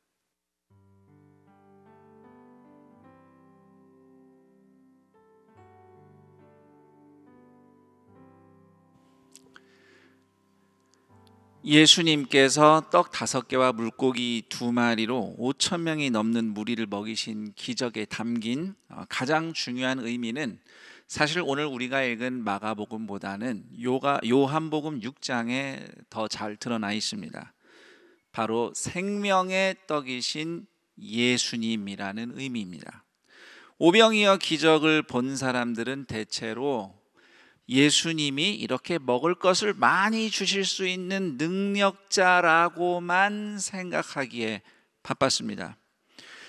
예수님께서 떡 5개와 물고기 2마리로 5,000명이 넘는 무리를 먹이신 기적에 담긴 가장 중요한 의미는 사실 오늘 우리가 읽은 마가복음보다는 요한복음 6장에 더 잘 드러나 있습니다. 바로 생명의 떡이신 예수님이라는 의미입니다. 오병이어 기적을 본 사람들은 대체로 예수님이 이렇게 먹을 것을 많이 주실 수 있는 능력자라고만 생각하기에 바빴습니다.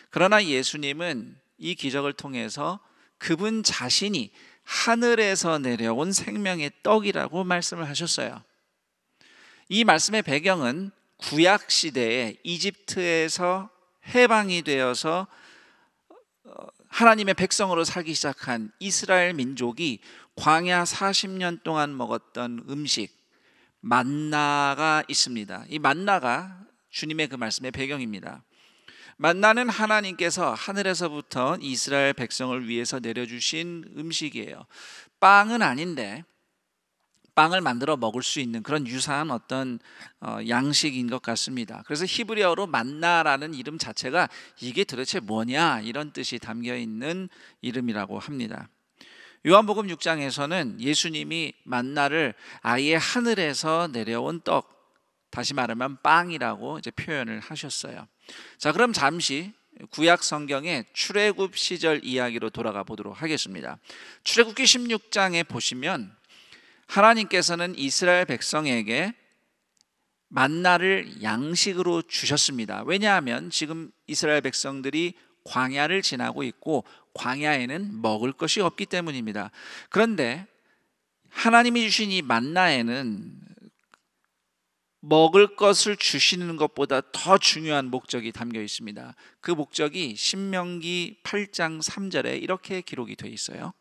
그러나 예수님은 이 기적을 통해서 그분 자신이 하늘에서 내려온 생명의 떡이라고 말씀을 하셨어요. 이 말씀의 배경은 구약 시대에 이집트에서 해방이 되어서 하나님의 백성으로 살기 시작한 이스라엘 민족이 광야 40년 동안 먹었던 음식 만나가 있습니다. 이 만나가 주님의 그 말씀의 배경입니다. 만나는 하나님께서 하늘에서부터 이스라엘 백성을 위해서 내려주신 음식이에요. 빵은 아닌데 빵을 만들어 먹을 수 있는 그런 유사한 어떤 양식인 것 같습니다. 그래서 히브리어로 만나라는 이름 자체가 이게 도대체 뭐냐 이런 뜻이 담겨 있는 이름이라고 합니다. 요한복음 6장에서는 예수님이 만나를 아예 하늘에서 내려온 떡, 다시 말하면 빵이라고 이제 표현을 하셨어요. 자, 그럼 잠시 구약 성경의 출애굽 시절 이야기로 돌아가 보도록 하겠습니다. 출애굽기 16장에 보시면 하나님께서는 이스라엘 백성에게 만나를 양식으로 주셨습니다. 왜냐하면 지금 이스라엘 백성들이 광야를 지나고 있고 광야에는 먹을 것이 없기 때문입니다. 그런데 하나님이 주신 이 만나에는 먹을 것을 주시는 것보다 더 중요한 목적이 담겨 있습니다. 그 목적이 신명기 8장 3절에 이렇게 기록이 되어 있어요.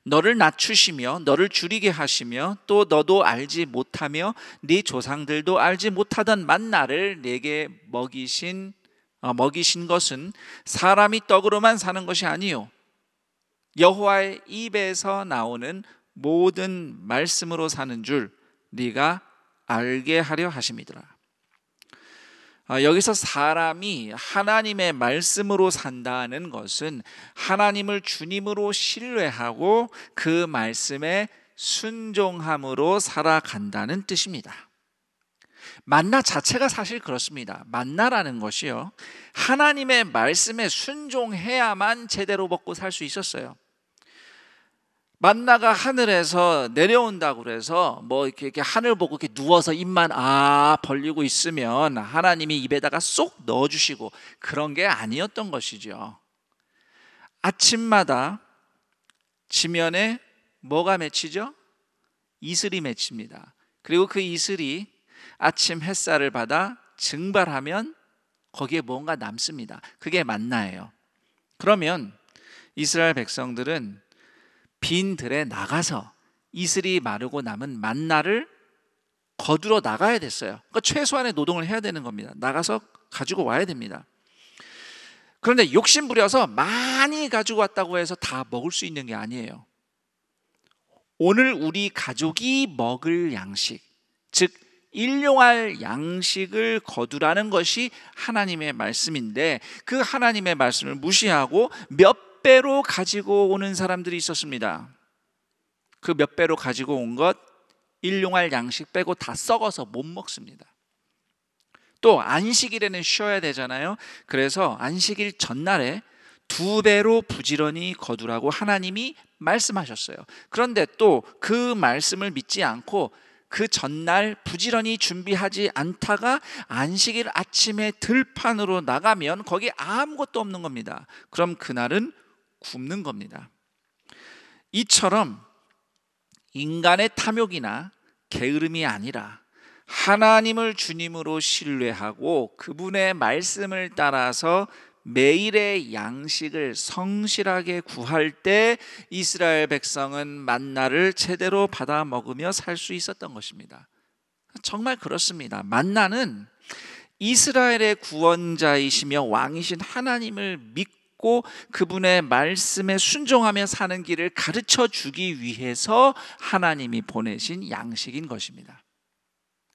너를 낮추시며 너를 줄이게 하시며 또 너도 알지 못하며 네 조상들도 알지 못하던 만나를 내게 먹이신 것은 사람이 떡으로만 사는 것이 아니요 여호와의 입에서 나오는 모든 말씀으로 사는 줄 네가 알게 하려 하심이더라. 여기서 사람이 하나님의 말씀으로 산다는 것은 하나님을 주님으로 신뢰하고 그 말씀에 순종함으로 살아간다는 뜻입니다. 만나 자체가 사실 그렇습니다. 만나라는 것이요, 하나님의 말씀에 순종해야만 제대로 먹고 살 수 있었어요. 만나가 하늘에서 내려온다고 그래서 뭐 이렇게 하늘 보고 이렇게 누워서 입만 벌리고 있으면 하나님이 입에다가 쏙 넣어주시고 그런 게 아니었던 것이죠. 아침마다 지면에 뭐가 맺히죠? 이슬이 맺힙니다. 그리고 그 이슬이 아침 햇살을 받아 증발하면 거기에 뭔가 남습니다. 그게 만나예요. 그러면 이스라엘 백성들은 빈 들에 나가서 이슬이 마르고 남은 만나를 거두러 나가야 됐어요. 그러니까 최소한의 노동을 해야 되는 겁니다. 나가서 가지고 와야 됩니다. 그런데 욕심 부려서 많이 가지고 왔다고 해서 다 먹을 수 있는 게 아니에요. 오늘 우리 가족이 먹을 양식, 즉 일용할 양식을 거두라는 것이 하나님의 말씀인데 그 하나님의 말씀을 무시하고 몇 배로 가지고 오는 사람들이 있었습니다. 그 몇 배로 가지고 온 것 일용할 양식 빼고 다 썩어서 못 먹습니다. 또 안식일에는 쉬어야 되잖아요. 그래서 안식일 전날에 2배로 부지런히 거두라고 하나님이 말씀하셨어요. 그런데 또 그 말씀을 믿지 않고 그 전날 부지런히 준비하지 않다가 안식일 아침에 들판으로 나가면 거기 아무것도 없는 겁니다. 그럼 그날은 굶는 겁니다. 이처럼 인간의 탐욕이나 게으름이 아니라 하나님을 주님으로 신뢰하고 그분의 말씀을 따라서 매일의 양식을 성실하게 구할 때 이스라엘 백성은 만나를 제대로 받아 먹으며 살 수 있었던 것입니다. 정말 그렇습니다. 만나는 이스라엘의 구원자이시며 왕이신 하나님을 믿고 그분의 말씀에 순종하며 사는 길을 가르쳐 주기 위해서 하나님이 보내신 양식인 것입니다.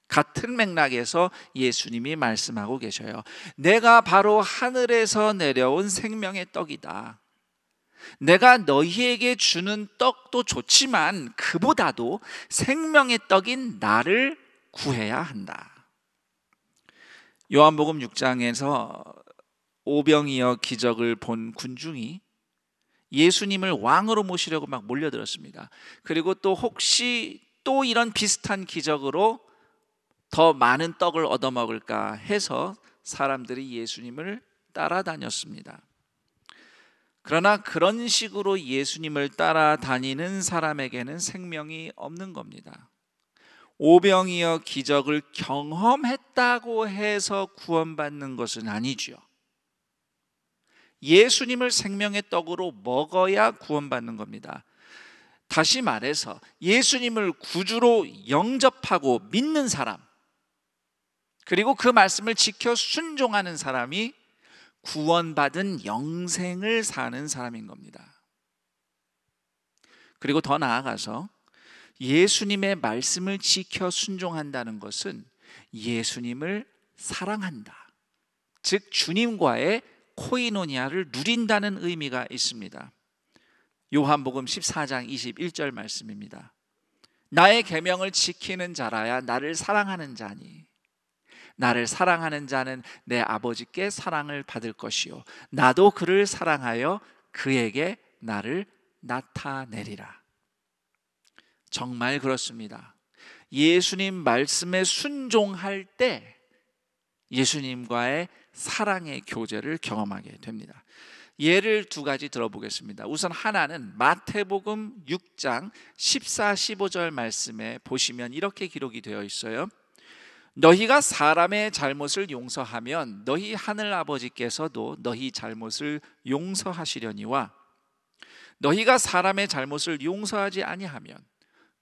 같은 맥락에서 예수님이 말씀하고 계셔요. 내가 바로 하늘에서 내려온 생명의 떡이다. 내가 너희에게 주는 떡도 좋지만 그보다도 생명의 떡인 나를 구해야 한다. 요한복음 6장에서 오병이어 기적을 본 군중이 예수님을 왕으로 모시려고 막 몰려들었습니다. 그리고 또 혹시 또 이런 비슷한 기적으로 더 많은 떡을 얻어먹을까 해서 사람들이 예수님을 따라다녔습니다. 그러나 그런 식으로 예수님을 따라다니는 사람에게는 생명이 없는 겁니다. 오병이어 기적을 경험했다고 해서 구원받는 것은 아니죠. 예수님을 생명의 떡으로 먹어야 구원받는 겁니다. 다시 말해서 예수님을 구주로 영접하고 믿는 사람, 그리고 그 말씀을 지켜 순종하는 사람이 구원받은 영생을 사는 사람인 겁니다. 그리고 더 나아가서 예수님의 말씀을 지켜 순종한다는 것은 예수님을 사랑한다, 즉 주님과의 코이노니아를 누린다는 의미가 있습니다. 요한복음 14장 21절 말씀입니다. 나의 계명을 지키는 자라야 나를 사랑하는 자니 나를 사랑하는 자는 내 아버지께 사랑을 받을 것이요 나도 그를 사랑하여 그에게 나를 나타내리라. 정말 그렇습니다. 예수님 말씀에 순종할 때 예수님과의 사랑의 교제를 경험하게 됩니다. 예를 두 가지 들어보겠습니다. 우선 하나는 마태복음 6장 14, 15절 말씀에 보시면 이렇게 기록이 되어 있어요. 너희가 사람의 잘못을 용서하면 너희 하늘 아버지께서도 너희 잘못을 용서하시려니와 너희가 사람의 잘못을 용서하지 아니하면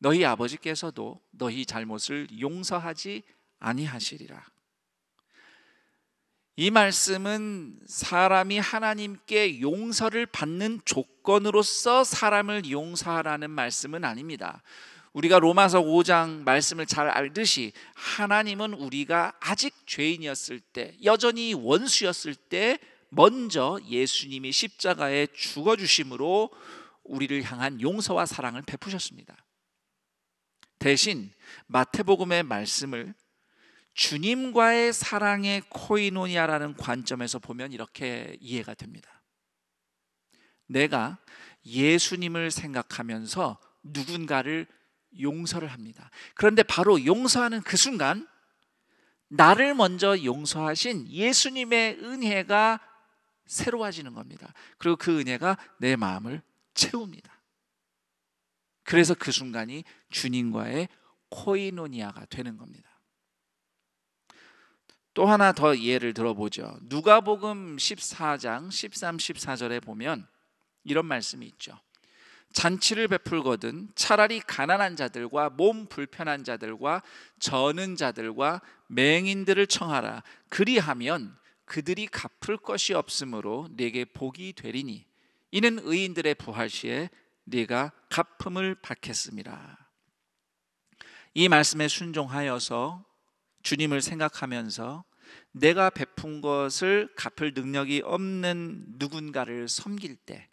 너희 아버지께서도 너희 잘못을 용서하지 아니하시리라. 이 말씀은 사람이 하나님께 용서를 받는 조건으로서 사람을 용서하라는 말씀은 아닙니다. 우리가 로마서 5장 말씀을 잘 알듯이 하나님은 우리가 아직 죄인이었을 때, 여전히 원수였을 때 먼저 예수님이 십자가에 죽어주심으로 우리를 향한 용서와 사랑을 베푸셨습니다. 대신 마태복음의 말씀을 주님과의 사랑의 코이노니아라는 관점에서 보면 이렇게 이해가 됩니다. 내가 예수님을 생각하면서 누군가를 용서를 합니다. 그런데 바로 용서하는 그 순간 나를 먼저 용서하신 예수님의 은혜가 새로워지는 겁니다. 그리고 그 은혜가 내 마음을 채웁니다. 그래서 그 순간이 주님과의 코이노니아가 되는 겁니다. 또 하나 더 예를 들어보죠. 누가복음 14장 13, 14절에 보면 이런 말씀이 있죠. 잔치를 베풀거든 차라리 가난한 자들과 몸 불편한 자들과 저는 자들과 맹인들을 청하라. 그리하면 그들이 갚을 것이 없으므로 네게 복이 되리니 이는 의인들의 부활 시에 네가 갚음을 받겠음이라. 이 말씀에 순종하여서 주님을 생각하면서 내가 베푼 것을 갚을 능력이 없는 누군가를 섬길 때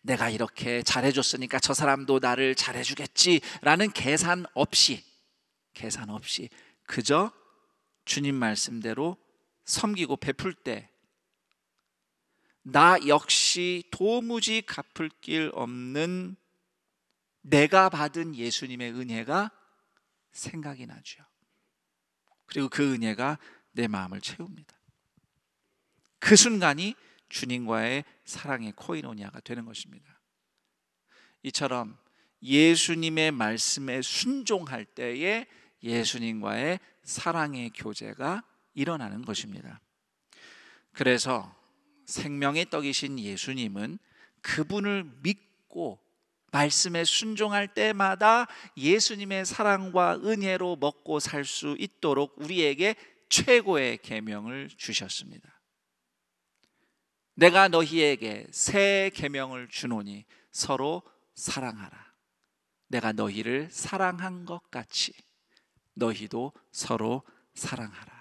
내가 이렇게 잘해줬으니까 저 사람도 나를 잘해주겠지라는 계산 없이 그저 주님 말씀대로 섬기고 베풀 때 나 역시 도무지 갚을 길 없는 내가 받은 예수님의 은혜가 생각이 나죠. 그리고 그 은혜가 내 마음을 채웁니다. 그 순간이 주님과의 사랑의 코이노니아가 되는 것입니다. 이처럼 예수님의 말씀에 순종할 때에 예수님과의 사랑의 교제가 일어나는 것입니다. 그래서 생명의 떡이신 예수님은 그분을 믿고 말씀에 순종할 때마다 예수님의 사랑과 은혜로 먹고 살 수 있도록 우리에게 최고의 계명을 주셨습니다. 내가 너희에게 새 계명을 주노니 서로 사랑하라. 내가 너희를 사랑한 것 같이 너희도 서로 사랑하라.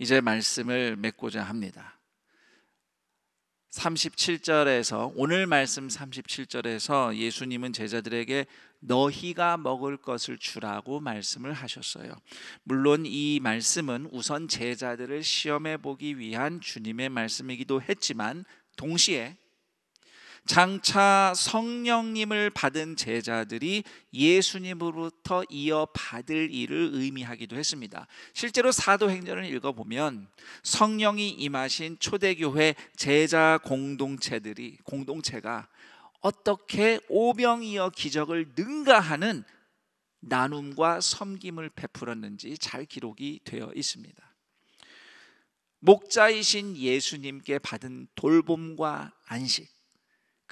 이제 말씀을 맺고자 합니다. 37절에서 오늘 말씀 37절에서 예수님은 제자들에게 너희가 먹을 것을 주라고 말씀을 하셨어요. 물론 이 말씀은 우선 제자들을 시험해 보기 위한 주님의 말씀이기도 했지만 동시에 장차 성령님을 받은 제자들이 예수님으로부터 이어받을 일을 의미하기도 했습니다. 실제로 사도행전을 읽어보면 성령이 임하신 초대교회 제자 공동체가 어떻게 오병이어 기적을 능가하는 나눔과 섬김을 베풀었는지 잘 기록이 되어 있습니다. 목자이신 예수님께 받은 돌봄과 안식,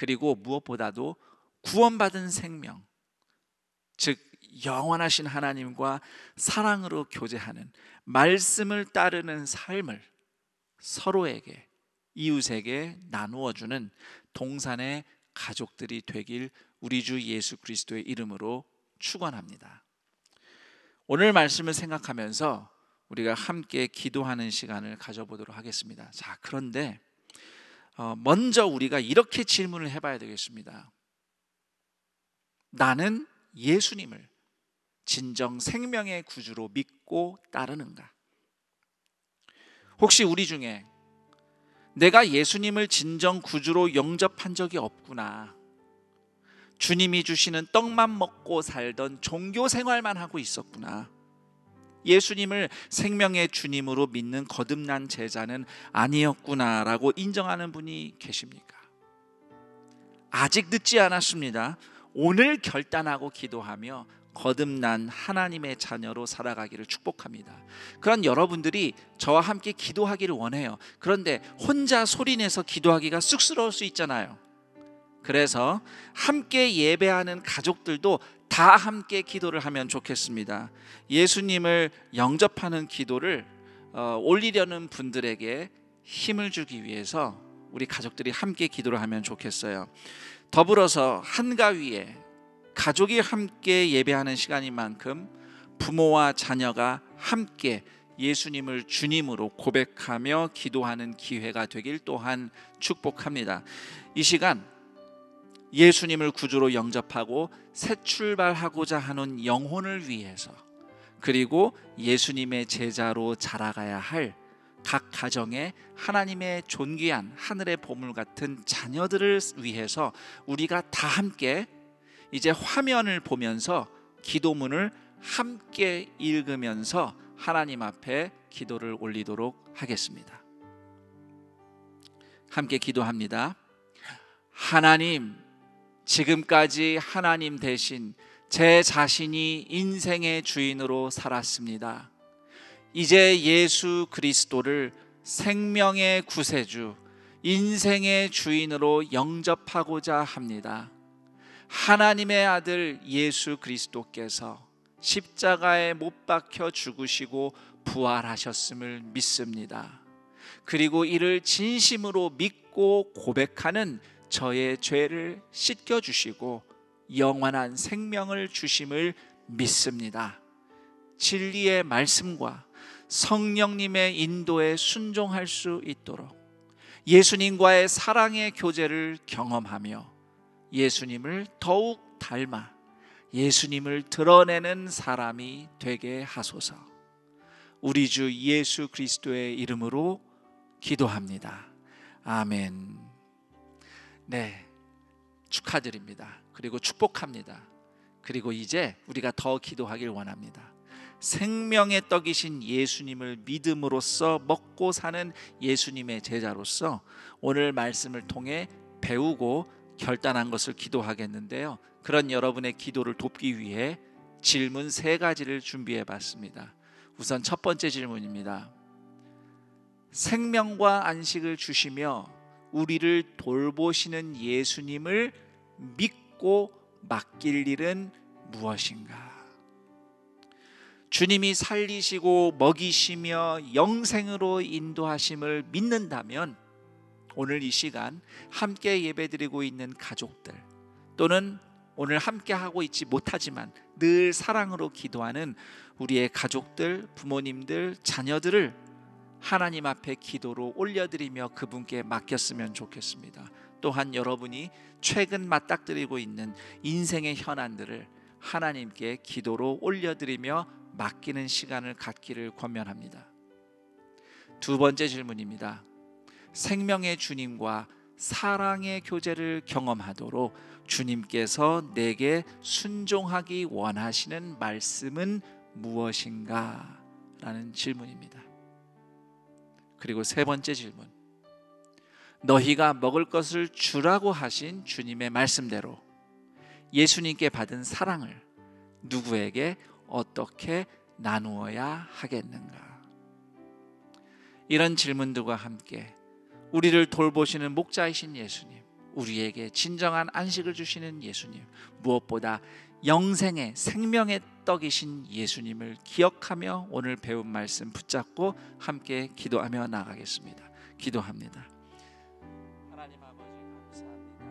그리고 무엇보다도 구원받은 생명, 즉 영원하신 하나님과 사랑으로 교제하는 말씀을 따르는 삶을 서로에게, 이웃에게 나누어 주는 동산의 가족들이 되길 우리 주 예수 그리스도의 이름으로 축원합니다. 오늘 말씀을 생각하면서 우리가 함께 기도하는 시간을 가져보도록 하겠습니다. 자, 그런데 먼저 우리가 이렇게 질문을 해봐야 되겠습니다. 나는 예수님을 진정 생명의 구주로 믿고 따르는가? 혹시 우리 중에 내가 예수님을 진정 구주로 영접한 적이 없구나, 주님이 주시는 떡만 먹고 살던 종교 생활만 하고 있었구나, 예수님을 생명의 주님으로 믿는 거듭난 제자는 아니었구나 라고 인정하는 분이 계십니까? 아직 늦지 않았습니다. 오늘 결단하고 기도하며 거듭난 하나님의 자녀로 살아가기를 축복합니다. 그런 여러분들이 저와 함께 기도하기를 원해요. 그런데 혼자 소리내서 기도하기가 쑥스러울 수 있잖아요. 그래서 함께 예배하는 가족들도 다 함께 기도를 하면 좋겠습니다. 예수님을 영접하는 기도를 올리려는 분들에게 힘을 주기 위해서 우리 가족들이 함께 기도를 하면 좋겠어요. 더불어서 한가위에 가족이 함께 예배하는 시간인 만큼 부모와 자녀가 함께 예수님을 주님으로 고백하며 기도하는 기회가 되길 또한 축복합니다. 이 시간 예수님을 구주로 영접하고 새 출발하고자 하는 영혼을 위해서, 그리고 예수님의 제자로 자라가야 할 각 가정에 하나님의 존귀한 하늘의 보물 같은 자녀들을 위해서 우리가 다 함께 이제 화면을 보면서 기도문을 함께 읽으면서 하나님 앞에 기도를 올리도록 하겠습니다. 함께 기도합니다. 하나님, 지금까지 하나님 대신 제 자신이 인생의 주인으로 살았습니다. 이제 예수 그리스도를 생명의 구세주, 인생의 주인으로 영접하고자 합니다. 하나님의 아들 예수 그리스도께서 십자가에 못 박혀 죽으시고 부활하셨음을 믿습니다. 그리고 이를 진심으로 믿고 고백하는 저의 죄를 씻겨주시고 영원한 생명을 주심을 믿습니다. 진리의 말씀과 성령님의 인도에 순종할 수 있도록 예수님과의 사랑의 교제를 경험하며 예수님을 더욱 닮아 예수님을 드러내는 사람이 되게 하소서. 우리 주 예수 그리스도의 이름으로 기도합니다. 아멘. 네, 축하드립니다. 그리고 축복합니다. 그리고 이제 우리가 더 기도하길 원합니다. 생명의 떡이신 예수님을 믿음으로써 먹고 사는 예수님의 제자로서 오늘 말씀을 통해 배우고 결단한 것을 기도하겠는데요. 그런 여러분의 기도를 돕기 위해 질문 3가지를 준비해 봤습니다. 우선 첫 번째 질문입니다. 생명과 안식을 주시며 우리를 돌보시는 예수님을 믿고 맡길 일은 무엇인가? 주님이 살리시고 먹이시며 영생으로 인도하심을 믿는다면 오늘 이 시간 함께 예배드리고 있는 가족들, 또는 오늘 함께 하고 있지 못하지만 늘 사랑으로 기도하는 우리의 가족들, 부모님들, 자녀들을 하나님 앞에 기도로 올려드리며 그분께 맡겼으면 좋겠습니다. 또한 여러분이 최근 맞닥뜨리고 있는 인생의 현안들을 하나님께 기도로 올려드리며 맡기는 시간을 갖기를 권면합니다. 두 번째 질문입니다. 생명의 주님과 사랑의 교제를 경험하도록 주님께서 내게 순종하기 원하시는 말씀은 무엇인가? 라는 질문입니다. 그리고 세 번째 질문, 너희가 먹을 것을 주라고 하신 주님의 말씀대로 예수님께 받은 사랑을 누구에게 어떻게 나누어야 하겠는가? 이런 질문들과 함께 우리를 돌보시는 목자이신 예수님, 우리에게 진정한 안식을 주시는 예수님, 무엇보다 영생의 생명의 떡이신 예수님을 기억하며 오늘 배운 말씀 붙잡고 함께 기도하며 나가겠습니다. 기도합니다. 하나님 아버지 감사합니다.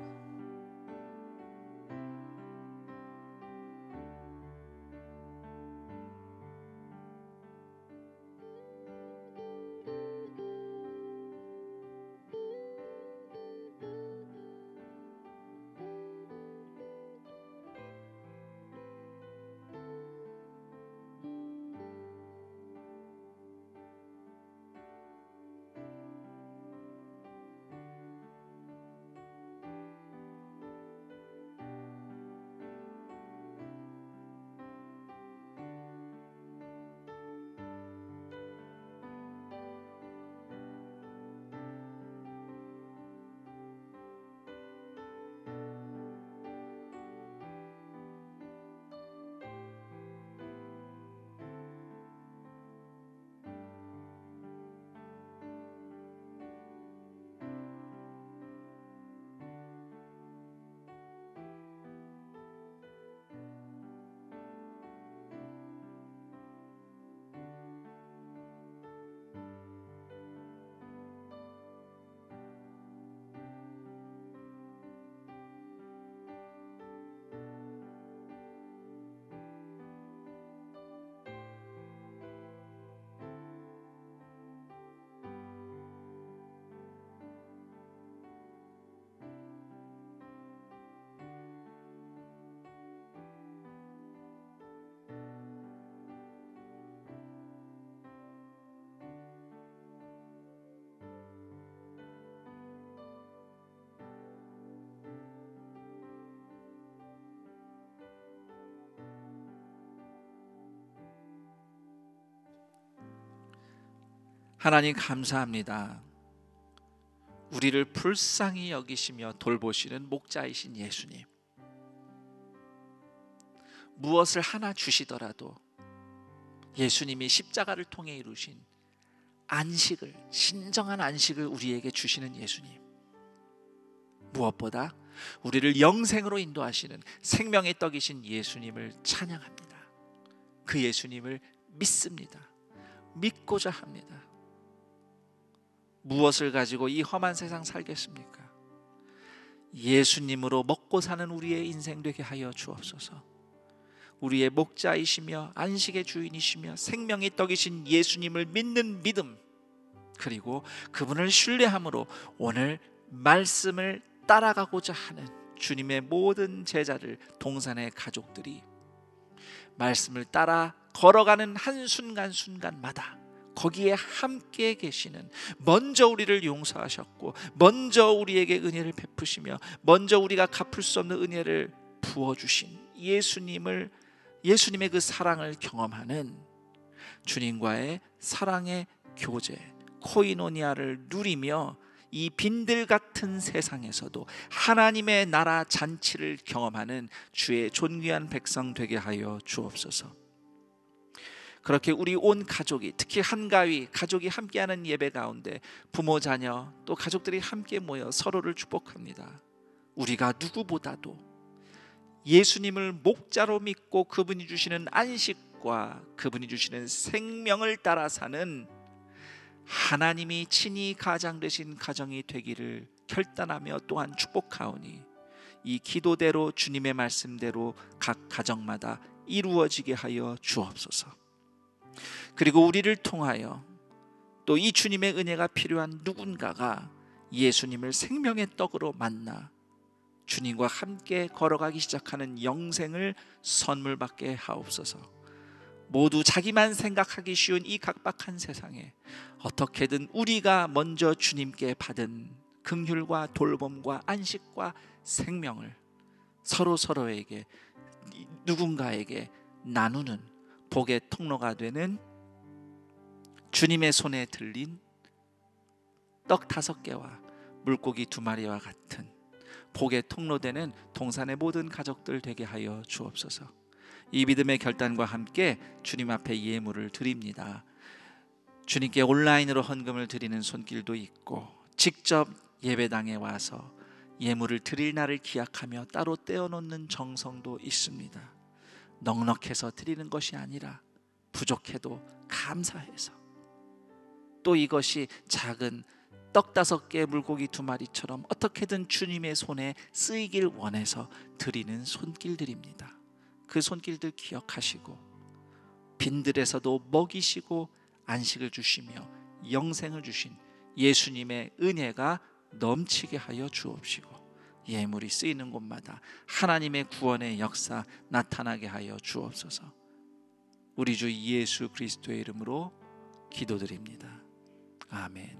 하나님 감사합니다. 우리를 불쌍히 여기시며 돌보시는 목자이신 예수님, 무엇을 하나 주시더라도 예수님이 십자가를 통해 이루신 안식을, 신정한 안식을 우리에게 주시는 예수님, 무엇보다 우리를 영생으로 인도하시는 생명의 떡이신 예수님을 찬양합니다. 그 예수님을 믿습니다. 믿고자 합니다. 무엇을 가지고 이 험한 세상 살겠습니까? 예수님으로 먹고 사는 우리의 인생 되게 하여 주옵소서. 우리의 목자이시며 안식의 주인이시며 생명의 떡이신 예수님을 믿는 믿음, 그리고 그분을 신뢰함으로 오늘 말씀을 따라가고자 하는 주님의 모든 제자들, 동산의 가족들이 말씀을 따라 걸어가는 한순간순간마다 거기에 함께 계시는, 먼저 우리를 용서하셨고 먼저 우리에게 은혜를 베푸시며 먼저 우리가 갚을 수 없는 은혜를 부어주신 예수님의 그 사랑을 경험하는 주님과의 사랑의 교제, 코이노니아를 누리며 이 빈들 같은 세상에서도 하나님의 나라 잔치를 경험하는 주의 존귀한 백성 되게 하여 주옵소서. 그렇게 우리 온 가족이, 특히 한가위 가족이 함께하는 예배 가운데 부모, 자녀 또 가족들이 함께 모여 서로를 축복합니다. 우리가 누구보다도 예수님을 목자로 믿고 그분이 주시는 안식과 그분이 주시는 생명을 따라 사는 하나님이 친히 가장 되신 가정이 되기를 결단하며 또한 축복하오니 이 기도대로 주님의 말씀대로 각 가정마다 이루어지게 하여 주옵소서. 그리고 우리를 통하여 또 이 주님의 은혜가 필요한 누군가가 예수님을 생명의 떡으로 만나 주님과 함께 걸어가기 시작하는 영생을 선물 받게 하옵소서. 모두 자기만 생각하기 쉬운 이 각박한 세상에 어떻게든 우리가 먼저 주님께 받은 긍휼과 돌봄과 안식과 생명을 서로에게, 누군가에게 나누는 복의 통로가 되는, 주님의 손에 들린 떡 5개와 물고기 2마리와 같은 복의 통로되는 동산의 모든 가족들 되게 하여 주옵소서. 이 믿음의 결단과 함께 주님 앞에 예물을 드립니다. 주님께 온라인으로 헌금을 드리는 손길도 있고 직접 예배당에 와서 예물을 드릴 날을 기약하며 따로 떼어놓는 정성도 있습니다. 넉넉해서 드리는 것이 아니라 부족해도 감사해서, 또 이것이 작은 떡 5개 물고기 2마리처럼 어떻게든 주님의 손에 쓰이길 원해서 드리는 손길들입니다. 그 손길들 기억하시고 빈들에서도 먹이시고 안식을 주시며 영생을 주신 예수님의 은혜가 넘치게 하여 주옵시고 예물이 쓰이는 곳마다 하나님의 구원의 역사 나타나게 하여 주옵소서. 우리 주 예수 그리스도의 이름으로 기도드립니다. 아멘.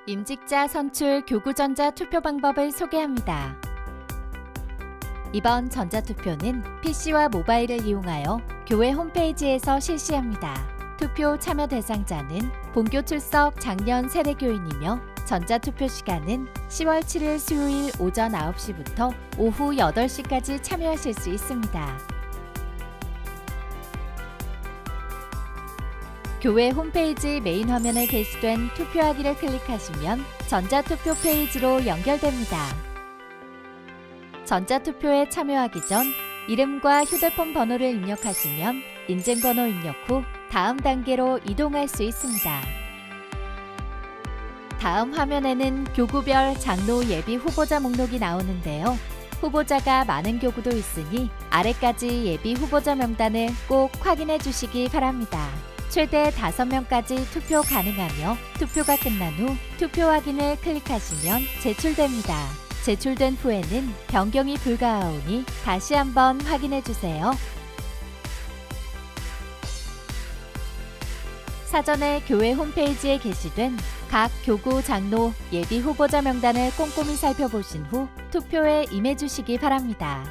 임직자 선출 교구전자 투표 방법을 소개합니다. 이번 전자투표는 PC와 모바일을 이용하여 교회 홈페이지에서 실시합니다. 투표 참여 대상자는 본교 출석 작년 세대교인이며 전자투표 시간은 10월 7일 수요일 오전 9시부터 오후 8시까지 참여하실 수 있습니다. 교회 홈페이지 메인 화면에 게시된 투표하기를 클릭하시면 전자투표 페이지로 연결됩니다. 전자투표에 참여하기 전 이름과 휴대폰 번호를 입력하시면 인증번호 입력 후 다음 단계로 이동할 수 있습니다. 다음 화면에는 교구별 장로 예비 후보자 목록이 나오는데요. 후보자가 많은 교구도 있으니 아래까지 예비 후보자 명단을 꼭 확인해 주시기 바랍니다. 최대 5명까지 투표 가능하며 투표가 끝난 후 투표 확인을 클릭하시면 제출됩니다. 제출된 후에는 변경이 불가하오니 다시 한번 확인해 주세요. 사전에 교회 홈페이지에 게시된 각 교구 장로 예비 후보자 명단을 꼼꼼히 살펴보신 후 투표에 임해주시기 바랍니다.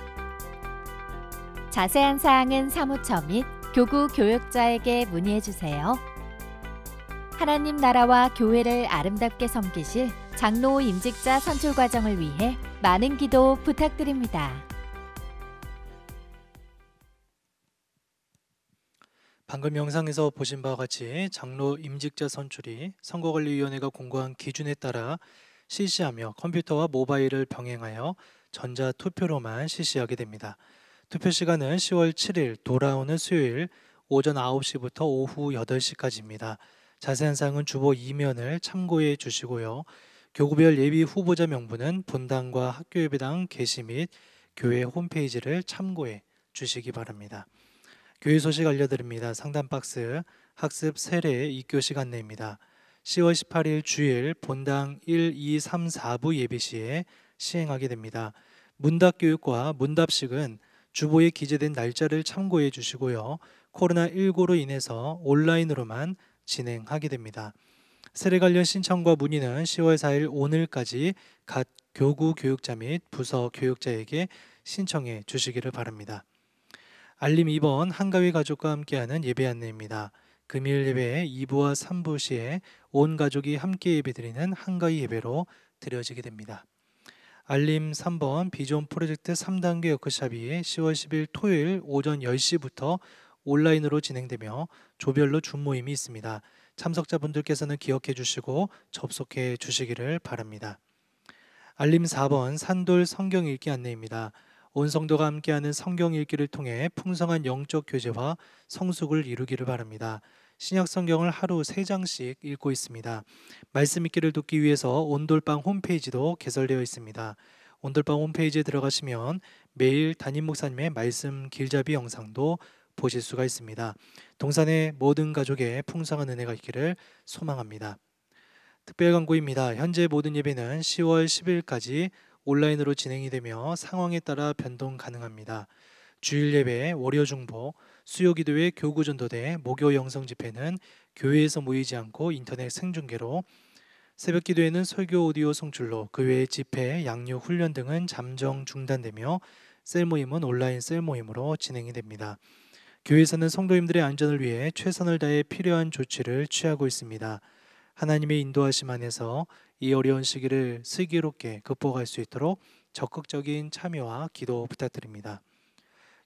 자세한 사항은 사무처 및 교구 교역자에게 문의해주세요. 하나님 나라와 교회를 아름답게 섬기실 장로 임직자 선출 과정을 위해 많은 기도 부탁드립니다. 방금 영상에서 보신 바와 같이 장로 임직자 선출이 선거관리위원회가 공고한 기준에 따라 실시하며 컴퓨터와 모바일을 병행하여 전자투표로만 실시하게 됩니다. 투표 시간은 10월 7일 돌아오는 수요일 오전 9시부터 오후 8시까지입니다. 자세한 사항은 주보 2면을 참고해 주시고요. 교구별 예비 후보자 명부는 본당과 학교예배당 게시 및 교회 홈페이지를 참고해 주시기 바랍니다. 교회 소식 알려드립니다. 상단 박스 학습 세례 2교시 안내입니다. 10월 18일 주일 본당 1, 2, 3, 4부 예배 시에 시행하게 됩니다. 문답교육과 문답식은 주보에 기재된 날짜를 참고해 주시고요. 코로나19로 인해서 온라인으로만 진행하게 됩니다. 세례 관련 신청과 문의는 10월 4일 오늘까지 각 교구 교육자 및 부서 교육자에게 신청해 주시기를 바랍니다. 알림 2번 한가위 가족과 함께하는 예배 안내입니다. 금요일 예배 2부와 3부 시에 온 가족이 함께 예배드리는 한가위 예배로 드려지게 됩니다. 알림 3번 비전 프로젝트 3단계 워크숍이 10월 10일 토요일 오전 10시부터 온라인으로 진행되며 조별로 줌모임이 있습니다. 참석자분들께서는 기억해 주시고 접속해 주시기를 바랍니다. 알림 4번 산돌 성경 읽기 안내입니다. 온 성도가 함께하는 성경 읽기를 통해 풍성한 영적 교제와 성숙을 이루기를 바랍니다. 신약 성경을 하루 3장씩 읽고 있습니다. 말씀 읽기를 돕기 위해서 온돌방 홈페이지도 개설되어 있습니다. 온돌방 홈페이지에 들어가시면 매일 담임 목사님의 말씀 길잡이 영상도 보실 수가 있습니다. 동산의 모든 가족의 풍성한 은혜가 있기를 소망합니다. 특별 광고입니다. 현재 모든 예배는 10월 10일까지 온라인으로 진행이 되며 상황에 따라 변동 가능합니다. 주일 예배, 월요 중보, 수요 기도회 교구 전도대, 목요 영성 집회는 교회에서 모이지 않고 인터넷 생중계로, 새벽 기도회는 설교 오디오 송출로, 그 외의 집회, 양육, 훈련 등은 잠정 중단되며 셀 모임은 온라인 셀 모임으로 진행이 됩니다. 교회에서는 성도님들의 안전을 위해 최선을 다해 필요한 조치를 취하고 있습니다. 하나님의 인도하심 안에서 이 어려운 시기를 슬기롭게 극복할 수 있도록 적극적인 참여와 기도 부탁드립니다.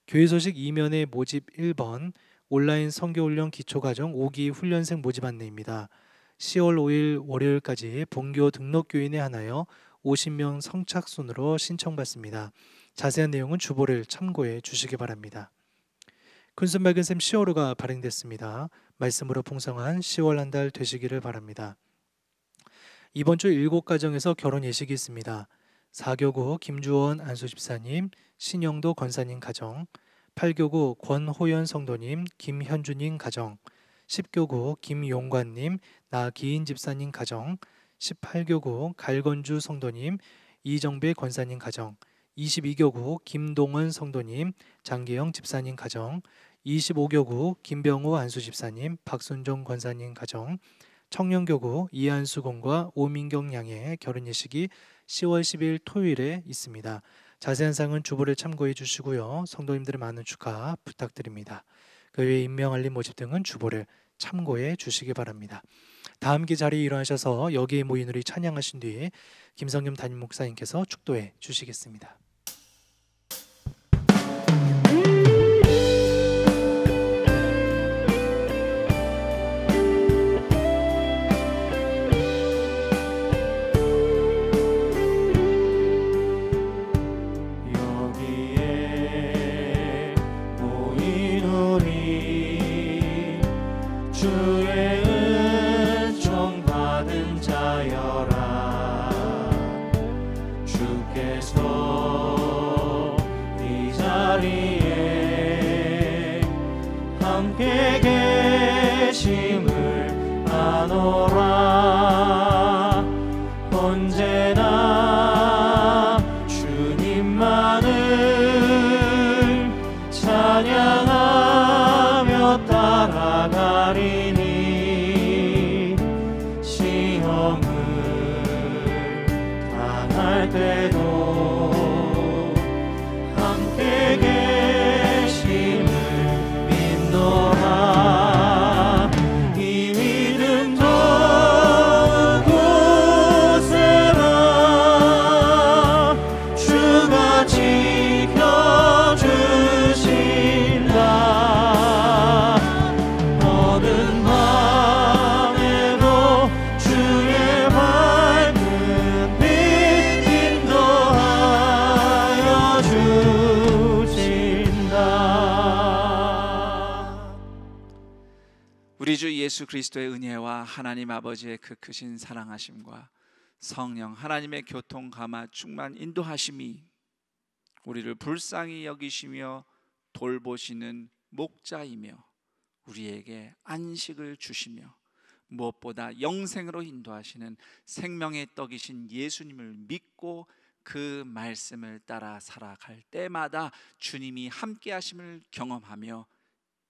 교회 소식 2면의 모집 1번 온라인 선교훈련 기초과정 5기 훈련생 모집 안내입니다. 10월 5일 월요일까지 본교 등록교인에 한하여 50명 성착순으로 신청받습니다. 자세한 내용은 주보를 참고해 주시기 바랍니다. 큰순 맑은 샘 10월호가 발행됐습니다. 말씀으로 풍성한 10월 한 달 되시기를 바랍니다. 이번 주 7가정에서 결혼 예식이 있습니다. 4교구 김주원 안수집사님, 신영도 권사님 가정, 8교구 권호연 성도님, 김현주님 가정, 10교구 김용관님, 나기인 집사님 가정, 18교구 갈건주 성도님, 이정배 권사님 가정, 22교구 김동원 성도님, 장기영 집사님 가정, 25교구 김병호 안수집사님, 박순종 권사님 가정, 청년교구 이한수 공과 오민경 양의 결혼 예식이 10월 10일 토요일에 있습니다. 자세한 사항은 주보를 참고해 주시고요. 성도님들의 많은 축하 부탁드립니다. 그 외에 임명 알림 모집 등은 주보를 참고해 주시기 바랍니다. 다 함께 자리에 일어나셔서 여기에 모인 우리 찬양하신 뒤에 김성겸 담임 목사님께서 축도해 주시겠습니다. 함께 계심을 아노라. 언제나 주님만을 찬양하며 따라가리니 시험을 당할 때도 함께 계심을 믿노라. 이 믿음 더욱 굳세라. 주가 지켜주신다. 어두운 밤에도 주의 밝은 빛 인도하여 주신다. 우리 주 예수 그리스도의 은혜와 하나님 아버지의 그 크신 사랑하심과 성령 하나님의 교통 감화 충만 인도하심이 우리를 불쌍히 여기시며 돌보시는 목자이며 우리에게 안식을 주시며 무엇보다 영생으로 인도하시는 생명의 떡이신 예수님을 믿고 그 말씀을 따라 살아갈 때마다 주님이 함께 하심을 경험하며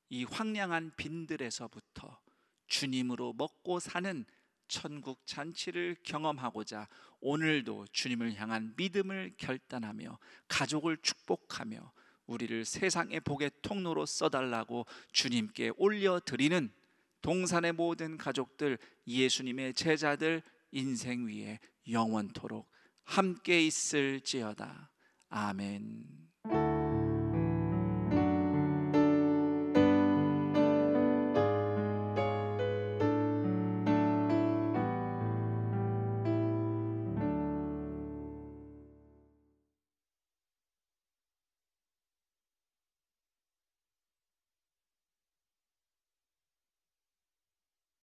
이 황량한 빈들에서부터 주님으로 먹고 사는 천국 잔치를 경험하고자 오늘도 주님을 향한 믿음을 결단하며 가족을 축복하며 우리를 세상의 복의 통로로 써달라고 주님께 올려드리는 동산의 모든 가족들, 예수님의 제자들 인생 위에 영원토록 함께 있을지어다. 아멘.